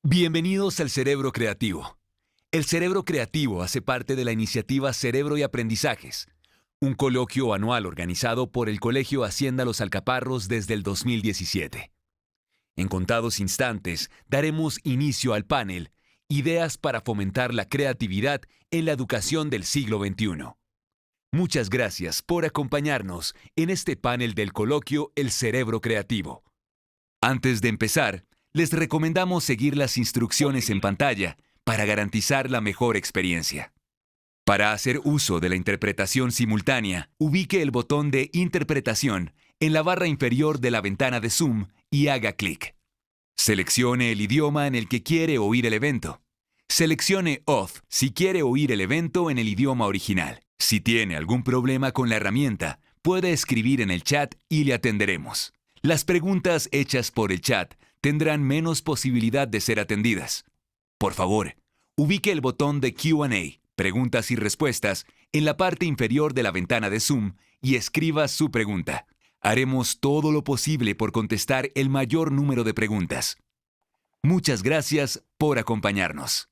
Bienvenidos al Cerebro Creativo. El Cerebro Creativo hace parte de la iniciativa Cerebro y Aprendizajes, un coloquio anual organizado por el Colegio Hacienda Los Alcaparros desde el 2017. En contados instantes daremos inicio al panel Ideas para fomentar la creatividad en la educación del siglo XXI. Muchas gracias por acompañarnos en este panel del coloquio El Cerebro Creativo. Antes de empezar, les recomendamos seguir las instrucciones en pantalla para garantizar la mejor experiencia. Para hacer uso de la interpretación simultánea, ubique el botón de Interpretación en la barra inferior de la ventana de Zoom y haga clic. Seleccione el idioma en el que quiere oír el evento. Seleccione Off si quiere oír el evento en el idioma original. Si tiene algún problema con la herramienta, puede escribir en el chat y le atenderemos. Las preguntas hechas por el chat tendrán menos posibilidad de ser atendidas. Por favor, ubique el botón de Q&A, preguntas y respuestas, en la parte inferior de la ventana de Zoom y escriba su pregunta. Haremos todo lo posible por contestar el mayor número de preguntas. Muchas gracias por acompañarnos.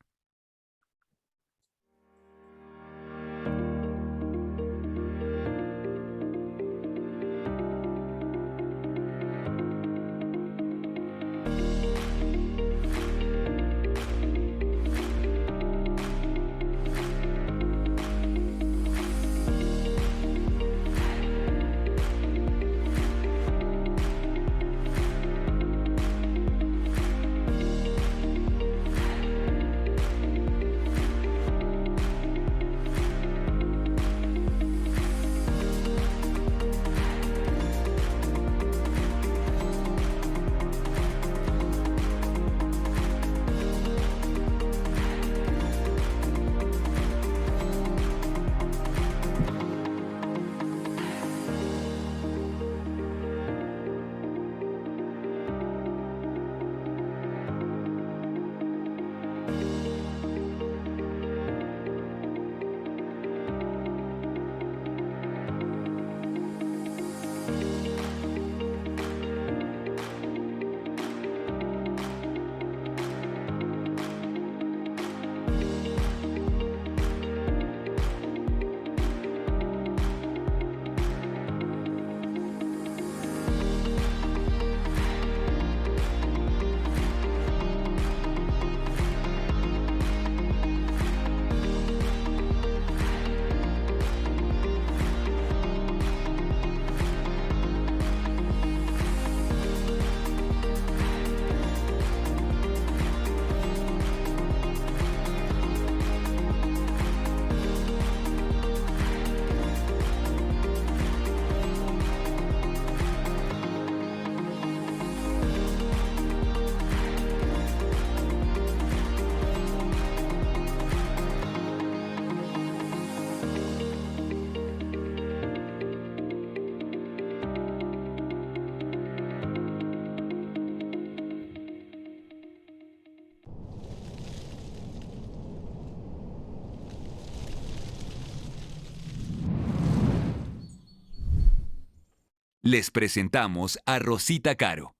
Les presentamos a Rosita Caro.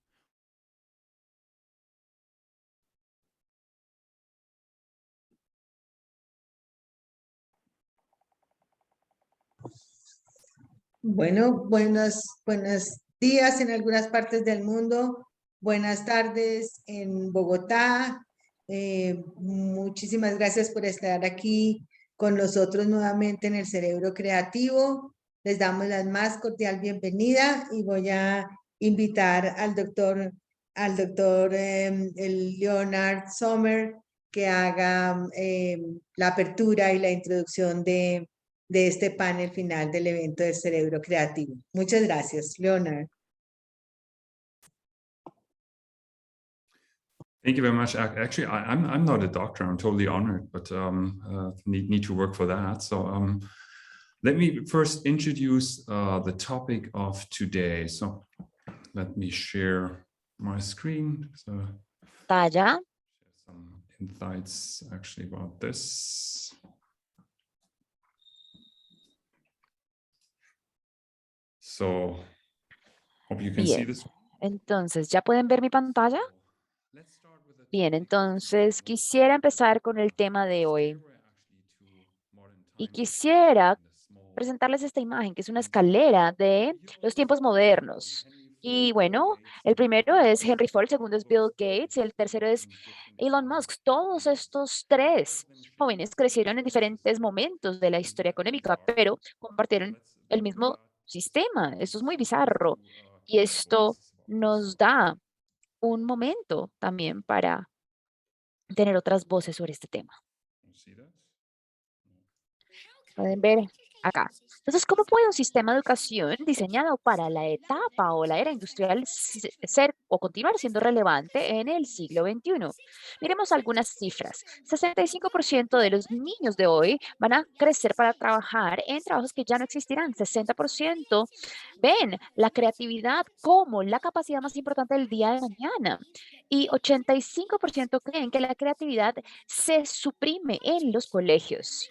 Bueno, buenos días en algunas partes del mundo, buenas tardes en Bogotá. Muchísimas gracias por estar aquí con nosotros nuevamente en el Cerebro Creativo. Les damos la más cordial bienvenida y voy a invitar al doctor Leonard Sommer que haga la apertura y la introducción de este panel final del evento del Cerebro Creativo. Muchas gracias, Leonard. Thank you very much. Actually, I'm not a doctor. I'm totally honored, but need to work for that. So let me first introduce the topic of today. So let me share my screen. So some insights actually about this. So, hope you can see Bien, this. entonces, ¿ya pueden ver mi pantalla? Let's start with the Bien, entonces quisiera empezar con el tema de hoy y quisiera presentarles esta imagen, que es una escalera de los tiempos modernos. Y bueno, el primero es Henry Ford, el segundo es Bill Gates y el tercero es Elon Musk. Todos estos tres jóvenes crecieron en diferentes momentos de la historia económica, pero compartieron el mismo sistema. Esto es muy bizarro y esto nos da un momento también para tener otras voces sobre este tema. Pueden ver acá. Entonces, ¿cómo puede un sistema de educación diseñado para la etapa o la era industrial ser o continuar siendo relevante en el siglo XXI? Miremos algunas cifras. 65% de los niños de hoy van a crecer para trabajar en trabajos que ya no existirán. 60% ven la creatividad como la capacidad más importante del día de mañana. Y 85% creen que la creatividad se suprime en los colegios.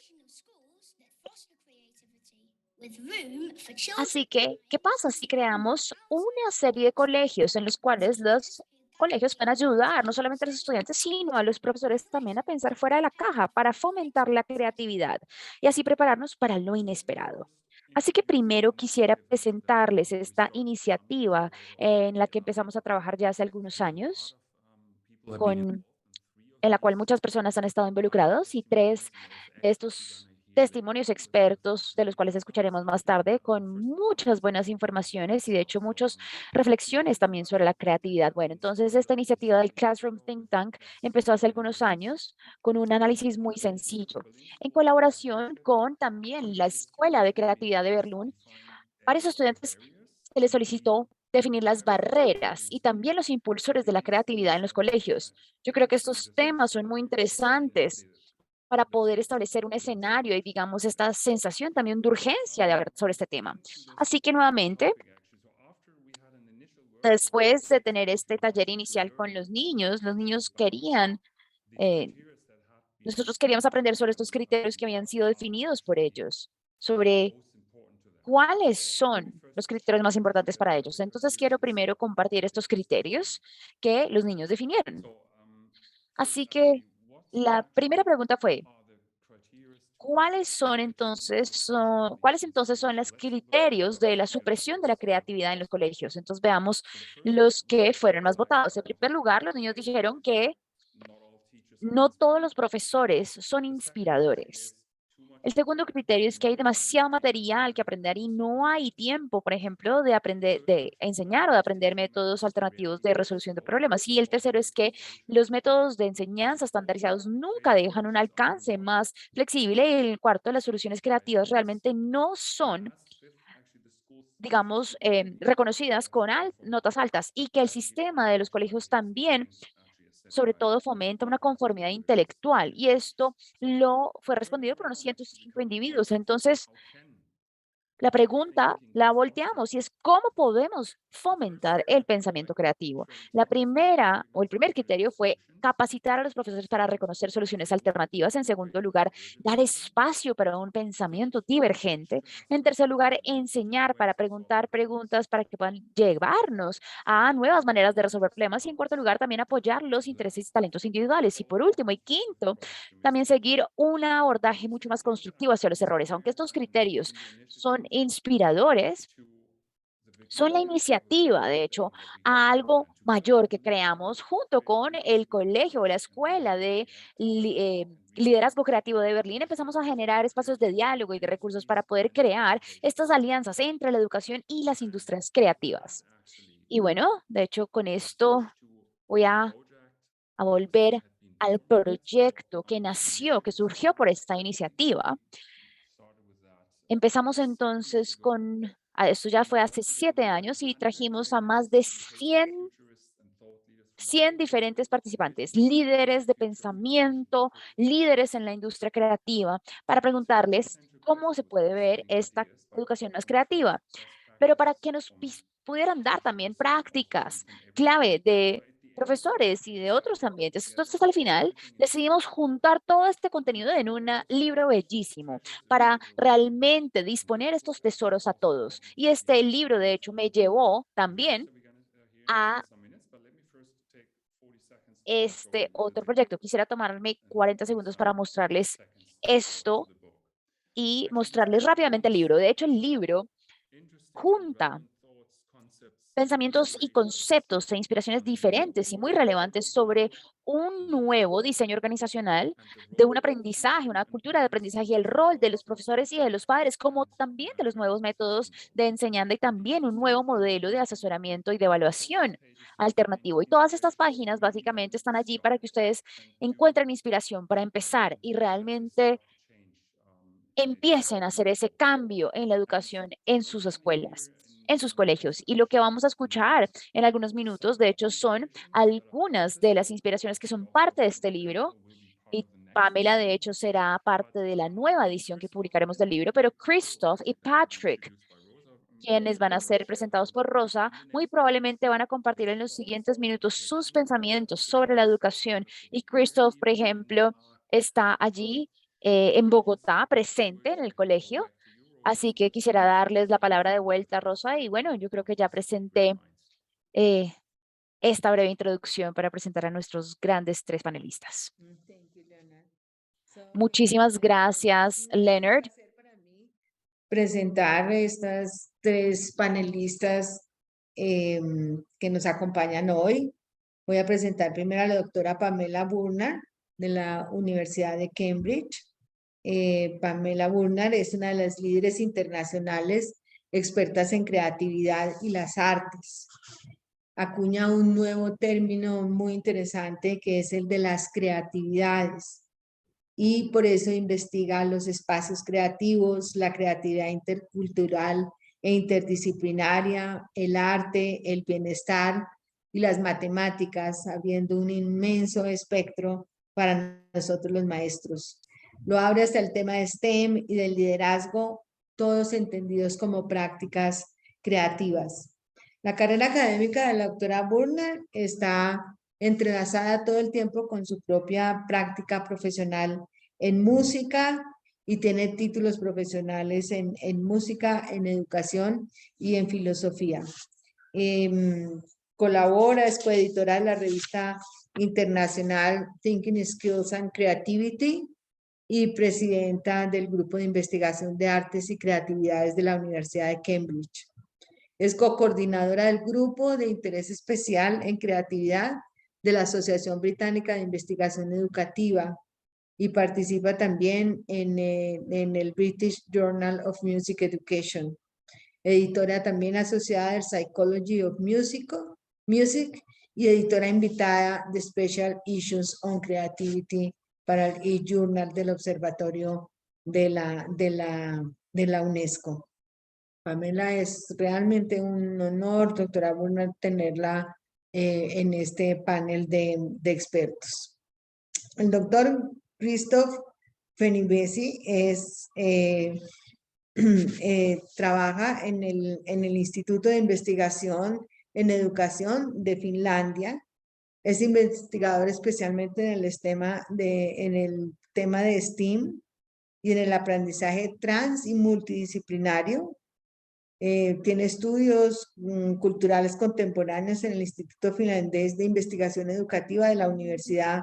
Así que, ¿qué pasa si creamos una serie de colegios en los cuales los colegios pueden ayudar no solamente a los estudiantes, sino a los profesores también a pensar fuera de la caja para fomentar la creatividad y así prepararnos para lo inesperado? Así que primero quisiera presentarles esta iniciativa en la que empezamos a trabajar ya hace algunos años, con en la cual muchas personas han estado involucrados y tres de estos testimonios expertos, de los cuales escucharemos más tarde, con muchas buenas informaciones y de hecho muchas reflexiones también sobre la creatividad. Bueno, entonces esta iniciativa del Classroom Think Tank empezó hace algunos años con un análisis muy sencillo, en colaboración con también la Escuela de Creatividad de Berlín. Varios estudiantes se les solicitó definir las barreras y también los impulsores de la creatividad en los colegios. Yo creo que estos temas son muy interesantes para poder establecer un escenario y, digamos, esta sensación también de urgencia de hablar sobre este tema. Así que nuevamente, después de tener este taller inicial con los niños querían, eh, nosotros queríamos aprender sobre estos criterios que habían sido definidos por ellos, sobre cuáles son los criterios más importantes para ellos. Entonces, quiero primero compartir estos criterios que los niños definieron. Así que la primera pregunta fue, ¿cuáles entonces son los criterios de la supresión de la creatividad en los colegios? Entonces, veamos los que fueron más votados. En primer lugar, los niños dijeron que no todos los profesores son inspiradores. El segundo criterio es que hay demasiado material que aprender y no hay tiempo, por ejemplo, de aprender, de enseñar o de aprender métodos alternativos de resolución de problemas. Y el tercero es que los métodos de enseñanza estandarizados nunca dejan un alcance más flexible. Y el cuarto, las soluciones creativas realmente no son, digamos, reconocidas con notas altas y que el sistema de los colegios también sobre todo fomenta una conformidad intelectual y esto lo fue respondido por unos 105 individuos. Entonces, la pregunta la volteamos y es cómo podemos fomentar el pensamiento creativo. La primera o el primer criterio fue capacitar a los profesores para reconocer soluciones alternativas. En segundo lugar, dar espacio para un pensamiento divergente. En tercer lugar, enseñar para preguntar preguntas para que puedan llevarnos a nuevas maneras de resolver problemas. Y en cuarto lugar, también apoyar los intereses y talentos individuales. Y por último y quinto, también seguir un abordaje mucho más constructivo hacia los errores. Aunque estos criterios son inspiradores, son la iniciativa, de hecho, a algo mayor que creamos junto con el colegio o la escuela de liderazgo creativo de Berlín. Empezamos a generar espacios de diálogo y de recursos para poder crear estas alianzas entre la educación y las industrias creativas. Y bueno, de hecho, con esto voy a volver al proyecto que nació, que surgió por esta iniciativa. Empezamos entonces esto ya fue hace 7 años y trajimos a más de 100 diferentes participantes, líderes de pensamiento, líderes en la industria creativa, para preguntarles cómo se puede ver esta educación más creativa, pero para que nos pudieran dar también prácticas clave de profesores y de otros ambientes. Entonces, al final, decidimos juntar todo este contenido en un libro bellísimo para realmente disponer estos tesoros a todos. Y este libro, de hecho, me llevó también a este otro proyecto. Quisiera tomarme 40 segundos para mostrarles esto y mostrarles rápidamente el libro. De hecho, el libro junta pensamientos y conceptos e inspiraciones diferentes y muy relevantes sobre un nuevo diseño organizacional de un aprendizaje, una cultura de aprendizaje y el rol de los profesores y de los padres, como también de los nuevos métodos de enseñanza y también un nuevo modelo de asesoramiento y de evaluación alternativo. Y todas estas páginas básicamente están allí para que ustedes encuentren inspiración para empezar y realmente empiecen a hacer ese cambio en la educación en sus escuelas, en sus colegios. Y lo que vamos a escuchar en algunos minutos, de hecho, son algunas de las inspiraciones que son parte de este libro. Y Pamela, de hecho, será parte de la nueva edición que publicaremos del libro, pero Christoph y Patrick, quienes van a ser presentados por Rosa, muy probablemente van a compartir en los siguientes minutos sus pensamientos sobre la educación. Y Christoph, por ejemplo, está allí en Bogotá, presente en el colegio. Así que quisiera darles la palabra de vuelta, Rosa. Y bueno, yo creo que ya presenté eh, esta breve introducción para presentar a nuestros grandes tres panelistas. Thank you, Leonard. Muchísimas gracias, Leonard. Placer para mí presentar estas tres panelistas que nos acompañan hoy. Voy a presentar primero a la doctora Pamela Burnard de la Universidad de Cambridge. Pamela Burnard es una de las líderes internacionales expertas en creatividad y las artes. Acuña un nuevo término muy interesante que es el de las creatividades. Y por eso investiga los espacios creativos, la creatividad intercultural e interdisciplinaria, el arte, el bienestar y las matemáticas, habiendo un inmenso espectro para nosotros los maestros. Lo abre hasta el tema de STEM y del liderazgo, todos entendidos como prácticas creativas. La carrera académica de la doctora Burnard está entrelazada todo el tiempo con su propia práctica profesional en música y tiene títulos profesionales en música, en educación y en filosofía. Colabora, es coeditora de la revista internacional Thinking Skills and Creativity y presidenta del Grupo de Investigación de Artes y Creatividades de la Universidad de Cambridge. Es cocoordinadora del Grupo de Interés Especial en Creatividad de la Asociación Británica de Investigación Educativa y participa también en el British Journal of Music Education. Editora también asociada del Psychology of Music y editora invitada de Special Issues on Creativity para el e-Journal del Observatorio de la UNESCO. Pamela, es realmente un honor, doctora Burnard, tenerla en este panel de expertos. El doctor Christoph Fenibesi trabaja en el Instituto de Investigación en Educación de Finlandia. Es investigador especialmente en el tema de STEAM y en el aprendizaje trans y multidisciplinario. Tiene estudios culturales contemporáneos en el Instituto Finlandés de Investigación Educativa de la Universidad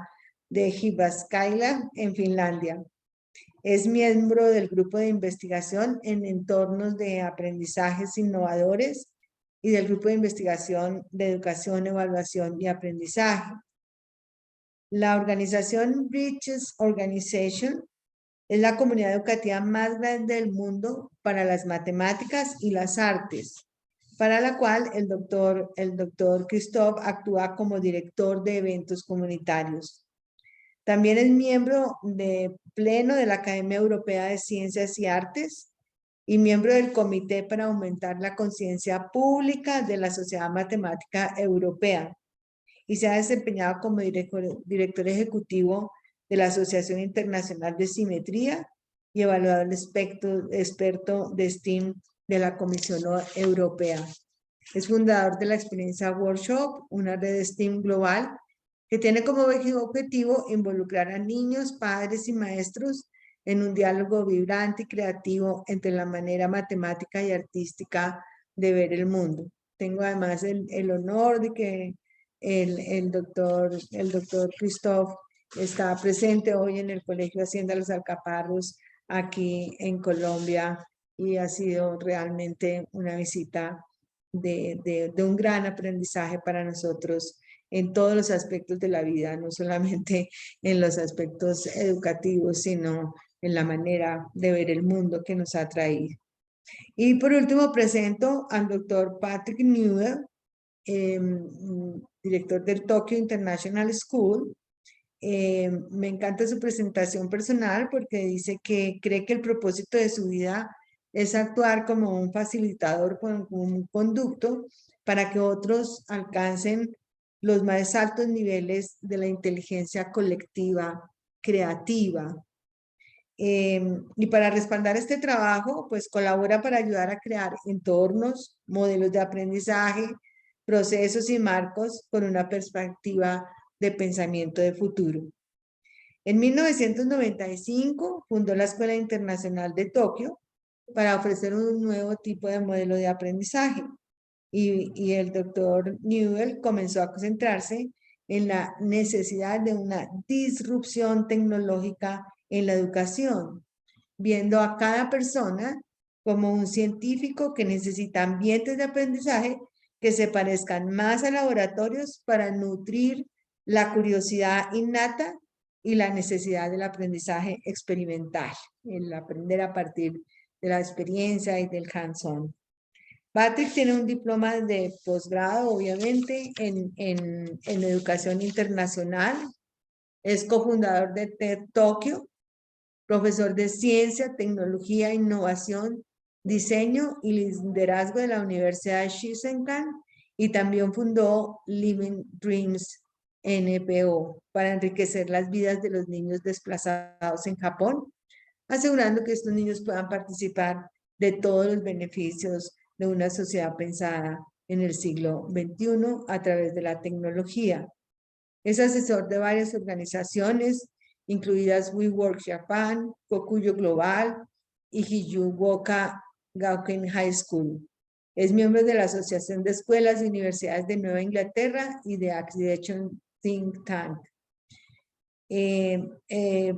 de Jyväskylä en Finlandia. Es miembro del grupo de investigación en entornos de aprendizajes innovadores y del grupo de investigación de educación, evaluación y aprendizaje. La organización Bridges Organization es la comunidad educativa más grande del mundo para las matemáticas y las artes, para la cual el doctor Christoph actúa como director de eventos comunitarios. También es miembro de pleno de la Academia Europea de Ciencias y Artes y miembro del Comité para aumentar la conciencia pública de la Sociedad Matemática Europea. Y se ha desempeñado como director ejecutivo de la Asociación Internacional de Simetría y evaluador experto de STEAM de la Comisión Europea. Es fundador de la Experiencia Workshop, una red de STEAM global que tiene como objetivo involucrar a niños, padres y maestros en un diálogo vibrante y creativo entre la manera matemática y artística de ver el mundo. Tengo además el honor de que el doctor Christoph está presente hoy en el Colegio Hacienda Los Alcaparros aquí en Colombia y ha sido realmente una visita de un gran aprendizaje para nosotros en todos los aspectos de la vida, no solamente en los aspectos educativos, sino en la manera de ver el mundo que nos ha traído. Y por último presento al doctor Patrick Newell, director del Tokyo International School. Me encanta su presentación personal porque dice que cree que el propósito de su vida es actuar como un facilitador con un conducto para que otros alcancen los más altos niveles de la inteligencia colectiva, creativa. Y para respaldar este trabajo, pues colabora para ayudar a crear entornos, modelos de aprendizaje, procesos y marcos con una perspectiva de pensamiento de futuro. En 1995 fundó la Escuela Internacional de Tokio para ofrecer un nuevo tipo de modelo de aprendizaje. Y el doctor Newell comenzó a concentrarse en la necesidad de una disrupción tecnológica en la educación, viendo a cada persona como un científico que necesita ambientes de aprendizaje que se parezcan más a laboratorios para nutrir la curiosidad innata y la necesidad del aprendizaje experimental, el aprender a partir de la experiencia y del hands-on. Patrick tiene un diploma de posgrado, obviamente, en educación internacional. Es cofundador de TED Tokio, profesor de ciencia, tecnología, innovación, diseño y liderazgo de la Universidad de Shizuoka y también fundó Living Dreams NPO para enriquecer las vidas de los niños desplazados en Japón, asegurando que estos niños puedan participar de todos los beneficios de una sociedad pensada en el siglo XXI a través de la tecnología. Es asesor de varias organizaciones, incluidas WeWork Japan, Kokuyo Global y Hiyuoka Gakuen High School. Es miembro de la Asociación de Escuelas y Universidades de Nueva Inglaterra y de Accreditation Think Tank.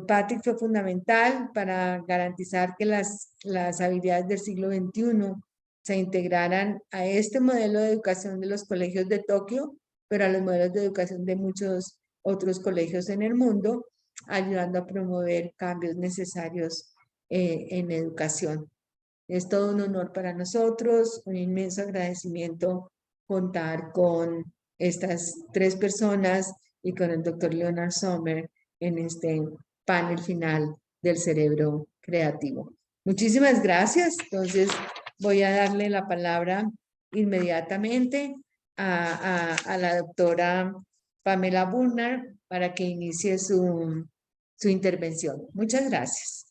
Patrick fue fundamental para garantizar que las habilidades del siglo XXI se integraran a este modelo de educación de los colegios de Tokio, pero a los modelos de educación de muchos otros colegios en el mundo, ayudando a promover cambios necesarios en educación. Es todo un honor para nosotros, un inmenso agradecimiento contar con estas tres personas y con el doctor Leonard Sommer en este panel final del cerebro creativo. Muchísimas gracias. Entonces voy a darle la palabra inmediatamente a la doctora Pamela Burner para que inicie su intervención. Muchas gracias.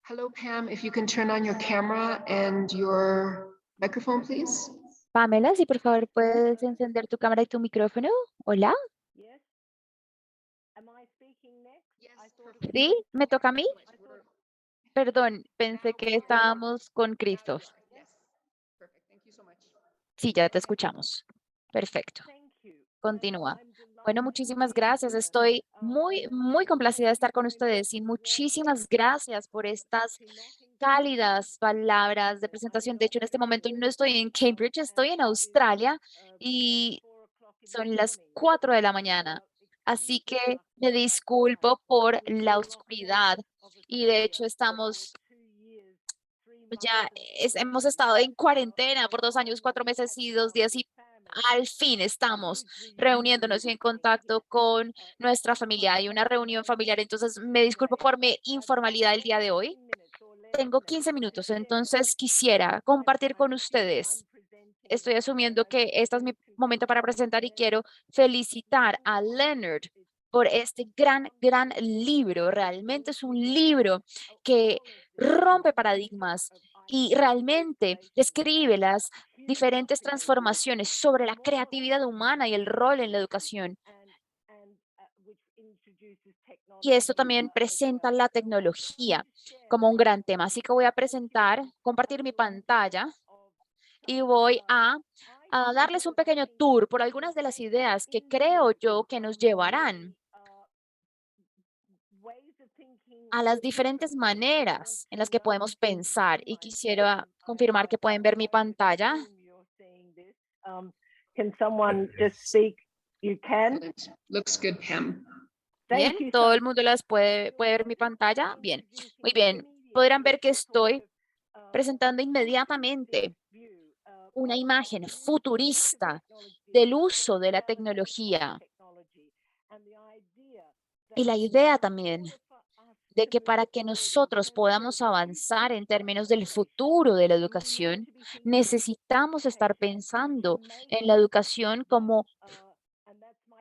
Hello, Pam. If you can turn on your camera and your microphone, please. Pamela, si por favor puedes encender tu cámara y tu micrófono. Hola. ¿Sí? ¿Me toca a mí? Perdón, pensé que estábamos con Christoph. Sí, ya te escuchamos. Perfecto. Continúa. Bueno, muchísimas gracias. Estoy muy complacida de estar con ustedes y muchísimas gracias por estas cálidas palabras de presentación. De hecho, en este momento no estoy en Cambridge, estoy en Australia y son las 4 de la mañana. Así que me disculpo por la oscuridad y de hecho estamos hemos estado en cuarentena por 2 años, 4 meses y 2 días y al fin estamos reuniéndonos y en contacto con nuestra familia. Hay una reunión familiar, entonces me disculpo por mi informalidad el día de hoy. Tengo 15 minutos, entonces quisiera compartir con ustedes. Estoy asumiendo que este es mi momento para presentar y quiero felicitar a Leonard por este gran libro. Realmente es un libro que rompe paradigmas y realmente describe las diferentes transformaciones sobre la creatividad humana y el rol en la educación. Y esto también presenta la tecnología como un gran tema. Así que voy a compartir mi pantalla y voy a darles un pequeño tour por algunas de las ideas que creo yo que nos llevarán a las diferentes maneras en las que podemos pensar. Y quisiera confirmar que pueden ver mi pantalla. Can someone just speak? You can. Looks good, Pam. Bien, Thank you todo so el mundo las puede ver mi pantalla. Bien, muy bien. Podrán ver que estoy presentando inmediatamente una imagen futurista del uso de la tecnología y la idea también de que para que nosotros podamos avanzar en términos del futuro de la educación, necesitamos estar pensando en la educación como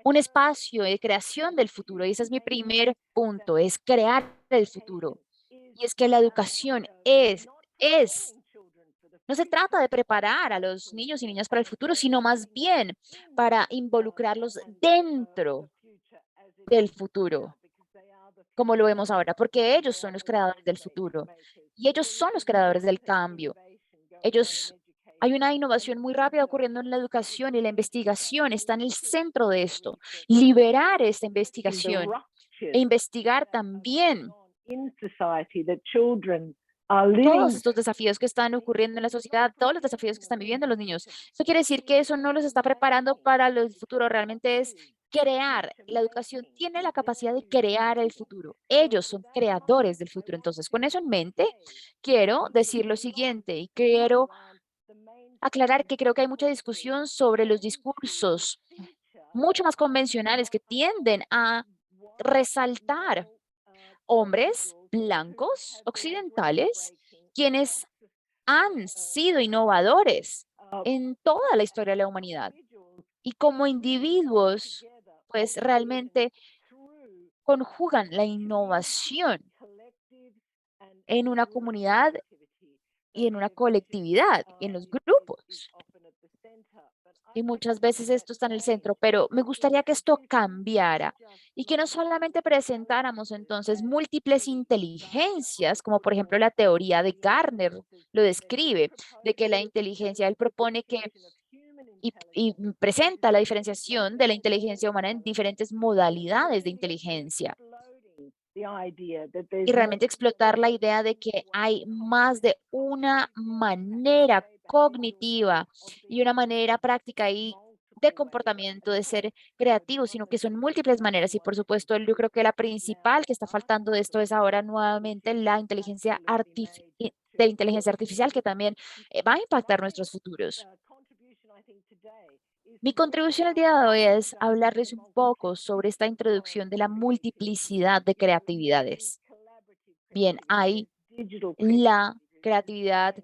un espacio de creación del futuro. Y ese es mi primer punto, es crear el futuro. Y es que la educación no se trata de preparar a los niños y niñas para el futuro, sino más bien para involucrarlos dentro del futuro, como lo vemos ahora, porque ellos son los creadores del futuro y ellos son los creadores del cambio. Hay una innovación muy rápida ocurriendo en la educación y la investigación está en el centro de esto. Liberar esta investigación e investigar también in society that children are living. todos estos desafíos que están ocurriendo en la sociedad, todos los desafíos que están viviendo los niños. Eso quiere decir que eso no los está preparando para el futuro, realmente es crear. La educación tiene la capacidad de crear el futuro. Ellos son creadores del futuro. Entonces, con eso en mente, quiero decir lo siguiente y quiero aclarar que creo que hay mucha discusión sobre los discursos mucho más convencionales que tienden a resaltar hombres blancos, occidentales, quienes han sido innovadores en toda la historia de la humanidad. Y como individuos, pues realmente conjugan la innovación en una comunidad y en una colectividad, y en los grupos. Y muchas veces esto está en el centro, pero me gustaría que esto cambiara y que no solamente presentáramos entonces múltiples inteligencias, como por ejemplo la teoría de Gardner lo describe, de que la inteligencia, él propone que y presenta la diferenciación de la inteligencia humana en diferentes modalidades de inteligencia y realmente explotar la idea de que hay más de una manera cognitiva y una manera práctica y de comportamiento de ser creativo, sino que son múltiples maneras. Y por supuesto, yo creo que la principal que está faltando de esto es ahora nuevamente la de inteligencia artificial, que también va a impactar nuestros futuros. Mi contribución el día de hoy es hablarles un poco sobre esta introducción de la multiplicidad de creatividades. Bien, hay la creatividad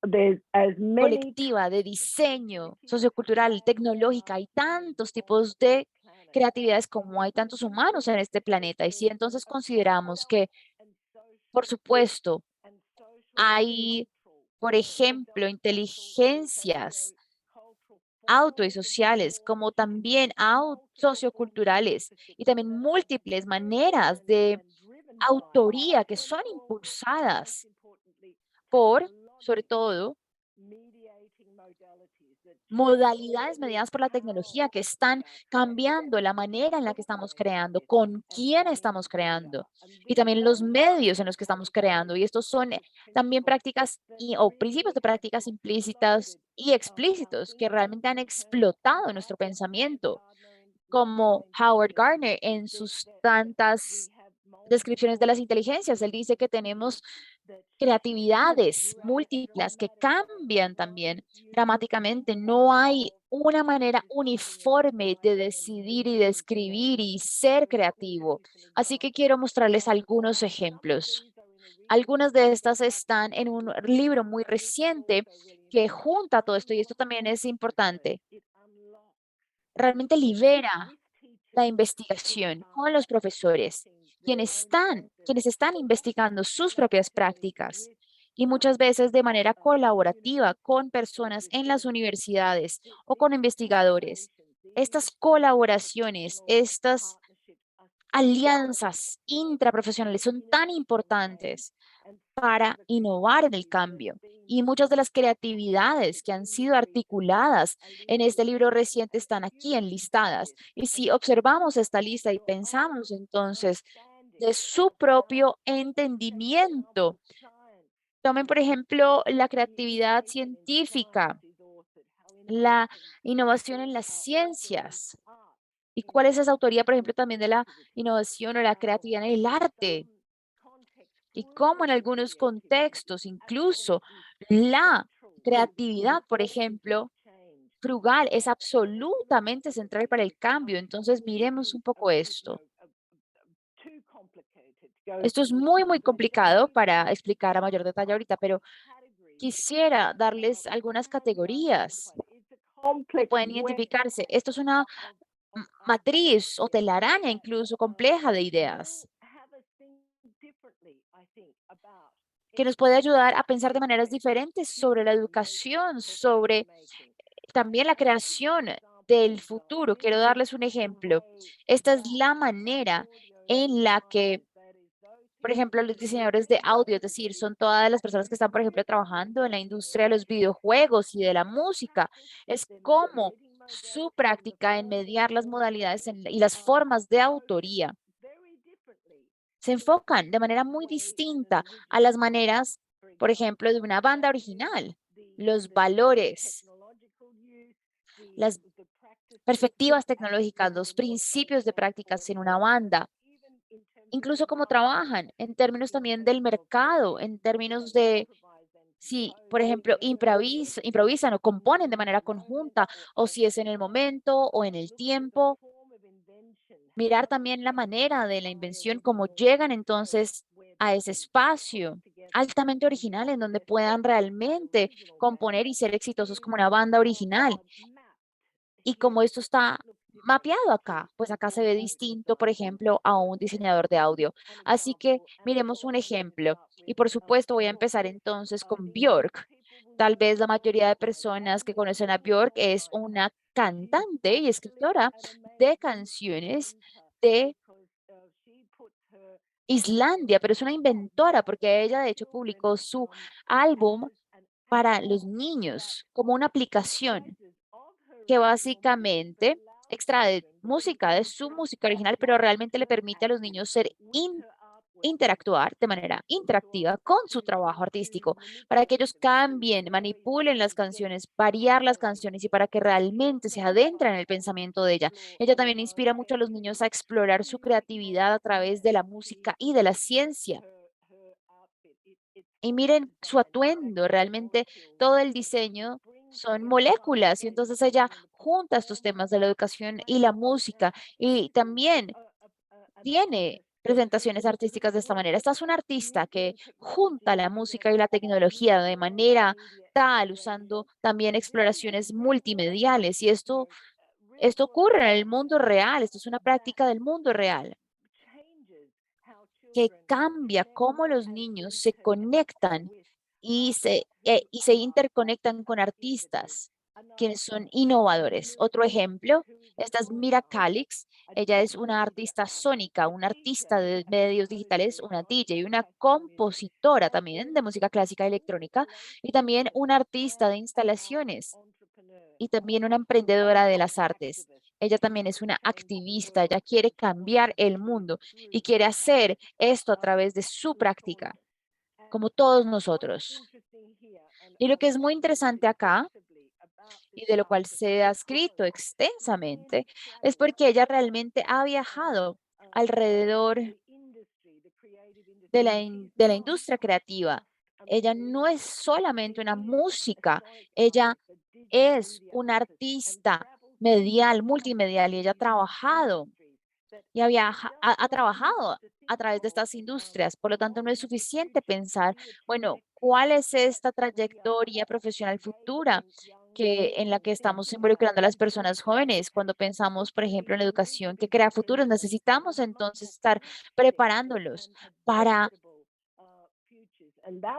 There's as many colectiva, de diseño, sociocultural, tecnológica. Hay tantos tipos de creatividades como hay tantos humanos en este planeta. Y si entonces consideramos que, por supuesto, hay, por ejemplo, inteligencias auto y sociales, como también socioculturales y también múltiples maneras de autoría que son impulsadas por, sobre todo, modalidades mediadas por la tecnología que están cambiando la manera en la que estamos creando, con quién estamos creando y también los medios en los que estamos creando. Y estos son también prácticas o principios de prácticas implícitas y explícitos que realmente han explotado nuestro pensamiento, como Howard Gardner en sus tantas descripciones de las inteligencias. Él dice que tenemos creatividades múltiples que cambian también dramáticamente. No hay una manera uniforme de decidir y de escribir y ser creativo. Así que quiero mostrarles algunos ejemplos. Algunas de estas están en un libro muy reciente que junta todo esto y esto también es importante. Realmente libera la investigación con los profesores, quienes están investigando sus propias prácticas y muchas veces de manera colaborativa con personas en las universidades o con investigadores. Estas colaboraciones, estas alianzas intraprofesionales son tan importantes para innovar en el cambio. Y muchas de las creatividades que han sido articuladas en este libro reciente están aquí enlistadas. Y si observamos esta lista y pensamos entonces de su propio entendimiento, tomen por ejemplo la creatividad científica, la innovación en las ciencias. ¿Y cuál es esa autoría, por ejemplo, también de la innovación o la creatividad en el arte? Y cómo en algunos contextos, incluso la creatividad, por ejemplo, frugal es absolutamente central para el cambio. Entonces, miremos un poco esto. Esto es muy, muy complicado para explicar a mayor detalle ahorita, pero quisiera darles algunas categorías que Complex pueden web identificarse. Esto es una matriz o telaraña incluso compleja de ideas que nos puede ayudar a pensar de maneras diferentes sobre la educación, sobre también la creación del futuro. Quiero darles un ejemplo. Esta es la manera en la que, por ejemplo, los diseñadores de audio, es decir, son todas las personas que están, por ejemplo, trabajando en la industria de los videojuegos y de la música, es como su práctica en mediar las modalidades y las formas de autoría se enfocan de manera muy distinta a las maneras, por ejemplo, de una banda original, los valores, las perspectivas tecnológicas, los principios de prácticas en una banda, incluso cómo trabajan en términos también del mercado, en términos de si, por ejemplo, improvisan o componen de manera conjunta, o si es en el momento o en el tiempo. Mirar también la manera de la invención, cómo llegan entonces a ese espacio altamente original en donde puedan realmente componer y ser exitosos como una banda original. Y como esto está mapeado acá, pues acá se ve distinto, por ejemplo, a un diseñador de audio. Así que miremos un ejemplo. Y por supuesto voy a empezar entonces con Björk. Tal vez la mayoría de personas que conocen a Björk es una cantante y escritora de canciones de Islandia, pero es una inventora porque ella de hecho publicó su álbum para los niños como una aplicación que básicamente extrae música de su música original, pero realmente le permite a los niños interactuar de manera interactiva con su trabajo artístico, para que ellos cambien, manipulen las canciones, variar las canciones y para que realmente se adentren en el pensamiento de ella. Ella también inspira mucho a los niños a explorar su creatividad a través de la música y de la ciencia. Y miren su atuendo, realmente todo el diseño son moléculas y entonces ella junta estos temas de la educación y la música y también tiene presentaciones artísticas de esta manera. Esta es una artista que junta la música y la tecnología de manera tal, usando también exploraciones multimediales y esto ocurre en el mundo real, esto es una práctica del mundo real que cambia cómo los niños se conectan y se interconectan con artistas quienes son innovadores. Otro ejemplo, esta es Mira Calix. Ella es una artista sónica, una artista de medios digitales, una DJ, y una compositora también de música clásica y electrónica y también una artista de instalaciones. y también una emprendedora de las artes. Ella también es una activista, ella quiere cambiar el mundo y quiere hacer esto a través de su práctica, como todos nosotros. Y lo que es muy interesante acá, y de lo cual se ha escrito extensamente, es porque ella realmente ha viajado alrededor de la industria creativa. Ella no es solamente una música, ella es una artista medial, multimedial, y ella ha trabajado y ha trabajado a través de estas industrias. Por lo tanto, no es suficiente pensar, bueno, ¿cuál es esta trayectoria profesional futura en la que estamos involucrando a las personas jóvenes? Cuando pensamos, por ejemplo, en la educación que crea futuros, necesitamos entonces estar preparándolos para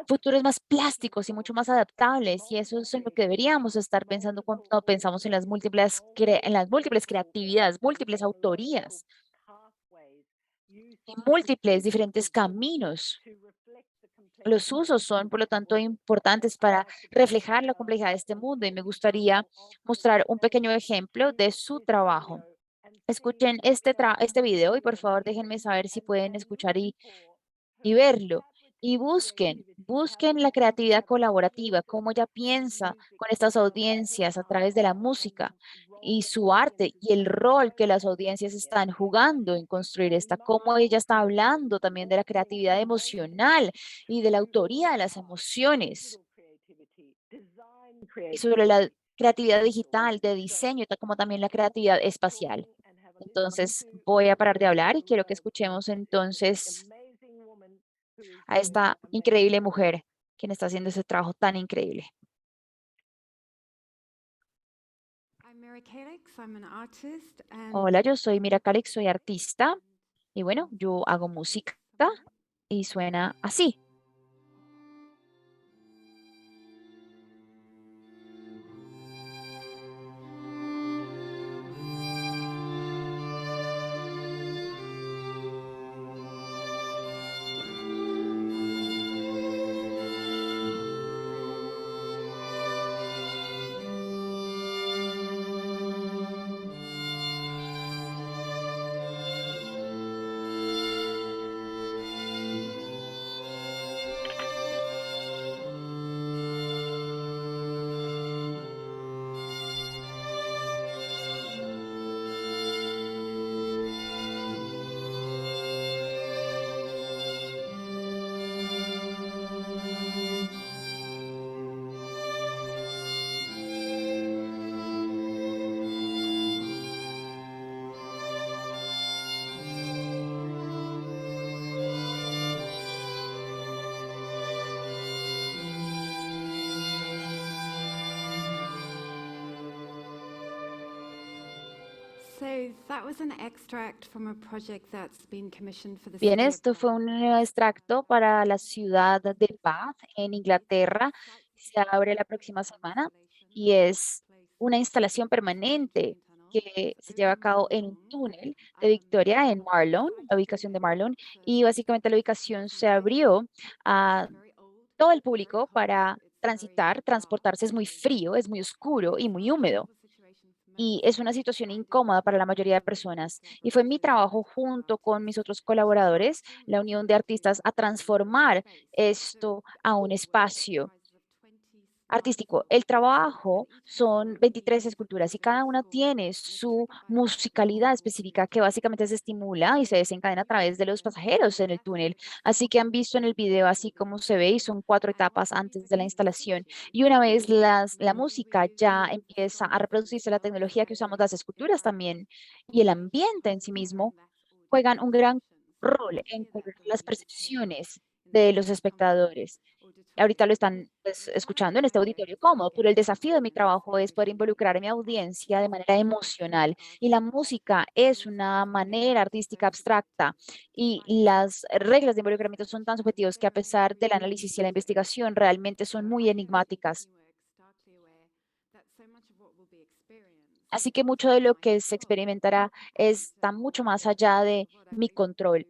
futuros más plásticos y mucho más adaptables. Y eso es en lo que deberíamos estar pensando cuando pensamos en en las múltiples creatividades, múltiples autorías y múltiples diferentes caminos. Los usos son, por lo tanto, importantes para reflejar la complejidad de este mundo y me gustaría mostrar un pequeño ejemplo de su trabajo. Escuchen este video y por favor déjenme saber si pueden escuchar y verlo. Y busquen la creatividad colaborativa, cómo ella piensa con estas audiencias a través de la música y su arte y el rol que las audiencias están jugando en construir esta, cómo ella está hablando también de la creatividad emocional y de la autoría de las emociones y sobre la creatividad digital, de diseño, como también la creatividad espacial. Entonces, voy a parar de hablar y quiero que escuchemos entonces a esta increíble mujer, quien está haciendo ese trabajo tan increíble. Hola, yo soy Mira Calix, soy artista y bueno, yo hago música y suena así. Bien, esto fue un extracto para la ciudad de Bath en Inglaterra. Se abre la próxima semana y es una instalación permanente que se lleva a cabo en un túnel de Victoria en Marlow, la ubicación de Marlow, y básicamente la ubicación se abrió a todo el público para transportarse. Es muy frío, es muy oscuro y muy húmedo y es una situación incómoda para la mayoría de personas. Y fue mi trabajo junto con mis otros colaboradores, la Unión de Artistas, a transformar esto a un espacio artístico. El trabajo son 23 esculturas y cada una tiene su musicalidad específica que básicamente se estimula y se desencadena a través de los pasajeros en el túnel. Así que han visto en el video así como se ve y son 4 etapas antes de la instalación. Y una vez la música ya empieza a reproducirse, la tecnología que usamos, las esculturas también y el ambiente en sí mismo juegan un gran rol en cubrir las percepciones de los espectadores. Ahorita lo están pues, escuchando en este auditorio cómodo, pero el desafío de mi trabajo es poder involucrar a mi audiencia de manera emocional. Y la música es una manera artística abstracta y las reglas de involucramiento son tan subjetivos que a pesar del análisis y la investigación realmente son muy enigmáticas. Así que mucho de lo que se experimentará está mucho más allá de mi control.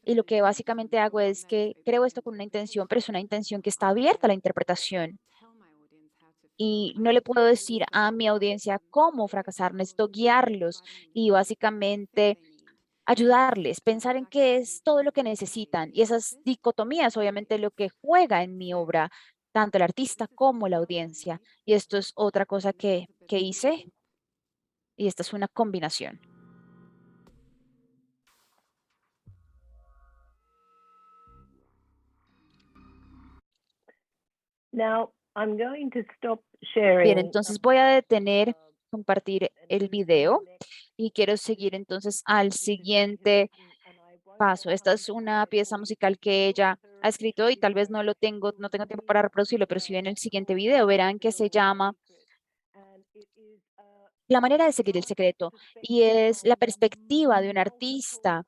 Y lo que básicamente hago es que creo esto con una intención, pero es una intención que está abierta a la interpretación. y no le puedo decir a mi audiencia cómo fracasar, necesito guiarlos y básicamente ayudarles, pensar en qué es todo lo que necesitan. Y esas dicotomías, obviamente, lo que juega en mi obra, tanto el artista como la audiencia. Y esto es otra cosa que hice, y esta es una combinación. Now, I'm going to stop Bien, sharing. entonces voy a detener, compartir el video y quiero seguir entonces al siguiente paso. Esta es una pieza musical que ella ha escrito y tal vez no tengo tiempo para reproducirlo, pero si ven el siguiente video verán que se llama La manera de seguir el secreto y es la perspectiva de un artista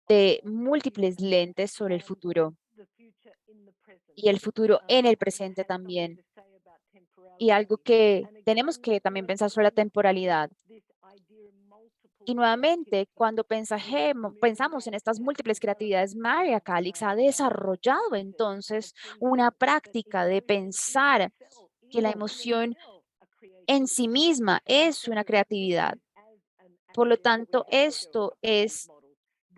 de múltiples lentes sobre el futuro y el futuro en el presente también. Y algo que tenemos que también pensar sobre la temporalidad. Y nuevamente, cuando pensamos en estas múltiples creatividades, Maria Calix ha desarrollado entonces una práctica de pensar que la emoción en sí misma es una creatividad. Por lo tanto, esto es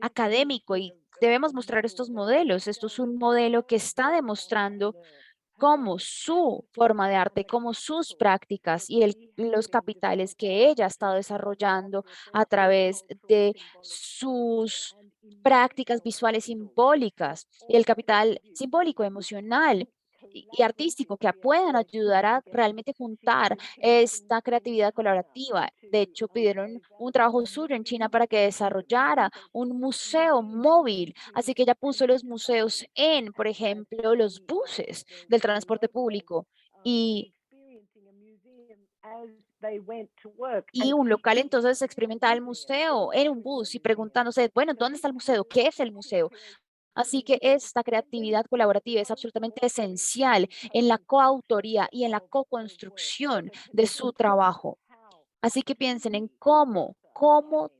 académico y debemos mostrar estos modelos. Esto es un modelo que está demostrando cómo su forma de arte, cómo sus prácticas y los capitales que ella ha estado desarrollando a través de sus prácticas visuales simbólicas y el capital simbólico, emocional y artístico que puedan ayudar a realmente juntar esta creatividad colaborativa. De hecho, pidieron un trabajo suyo en China para que desarrollara un museo móvil. Así que ella puso los museos en, por ejemplo, los buses del transporte público y, y un local entonces experimentaba el museo en un bus y preguntándose, bueno, ¿dónde está el museo? ¿Qué es el museo? Así que esta creatividad colaborativa es absolutamente esencial en la coautoría y en la co-construcción de su trabajo. Así que piensen en cómo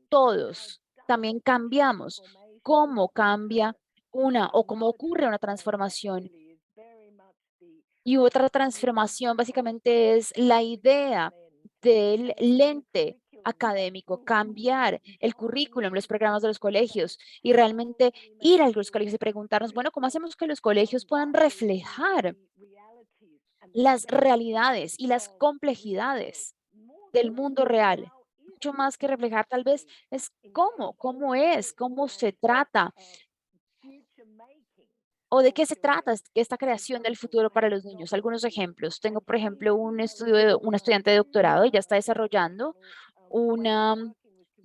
todos también cambiamos, cómo cambia una o cómo ocurre una transformación. Y otra transformación básicamente es la idea del lente académico, cambiar el currículum, los programas de los colegios y realmente ir a los colegios y preguntarnos, bueno, ¿cómo hacemos que los colegios puedan reflejar las realidades y las complejidades del mundo real? Mucho más que reflejar, tal vez es cómo se trata o de qué se trata esta creación del futuro para los niños. Algunos ejemplos. Tengo, por ejemplo, una estudiante de doctorado, ella está desarrollando una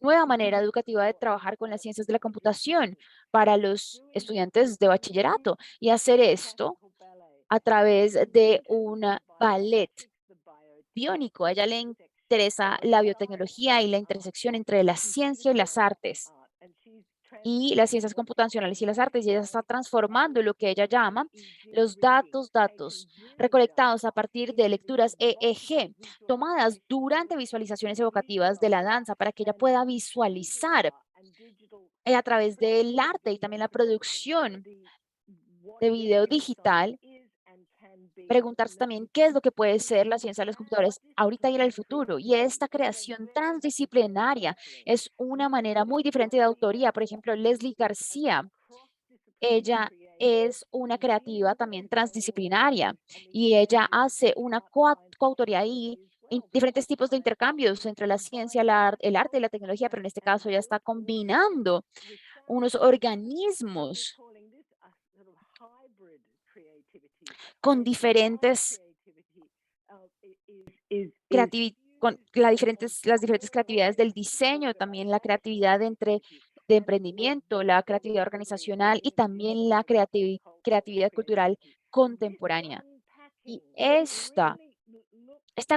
nueva manera educativa de trabajar con las ciencias de la computación para los estudiantes de bachillerato y hacer esto a través de un ballet biónico. A ella le interesa la biotecnología y la intersección entre la ciencia y las artes y las ciencias computacionales y las artes, y ella está transformando lo que ella llama los datos recolectados a partir de lecturas EEG, tomadas durante visualizaciones evocativas de la danza para que ella pueda visualizar a través del arte y también la producción de video digital, preguntarse también qué es lo que puede ser la ciencia de los computadores ahorita y en el futuro. Y esta creación transdisciplinaria es una manera muy diferente de autoría. Por ejemplo, Leslie García, ella es una creativa también transdisciplinaria y ella hace una coautoría ahí en diferentes tipos de intercambios entre la ciencia, el arte y la tecnología, pero en este caso ella está combinando unos organismos con diferentes con las diferentes creatividades del diseño, también la creatividad de emprendimiento, la creatividad organizacional y también la creatividad cultural contemporánea. Y esta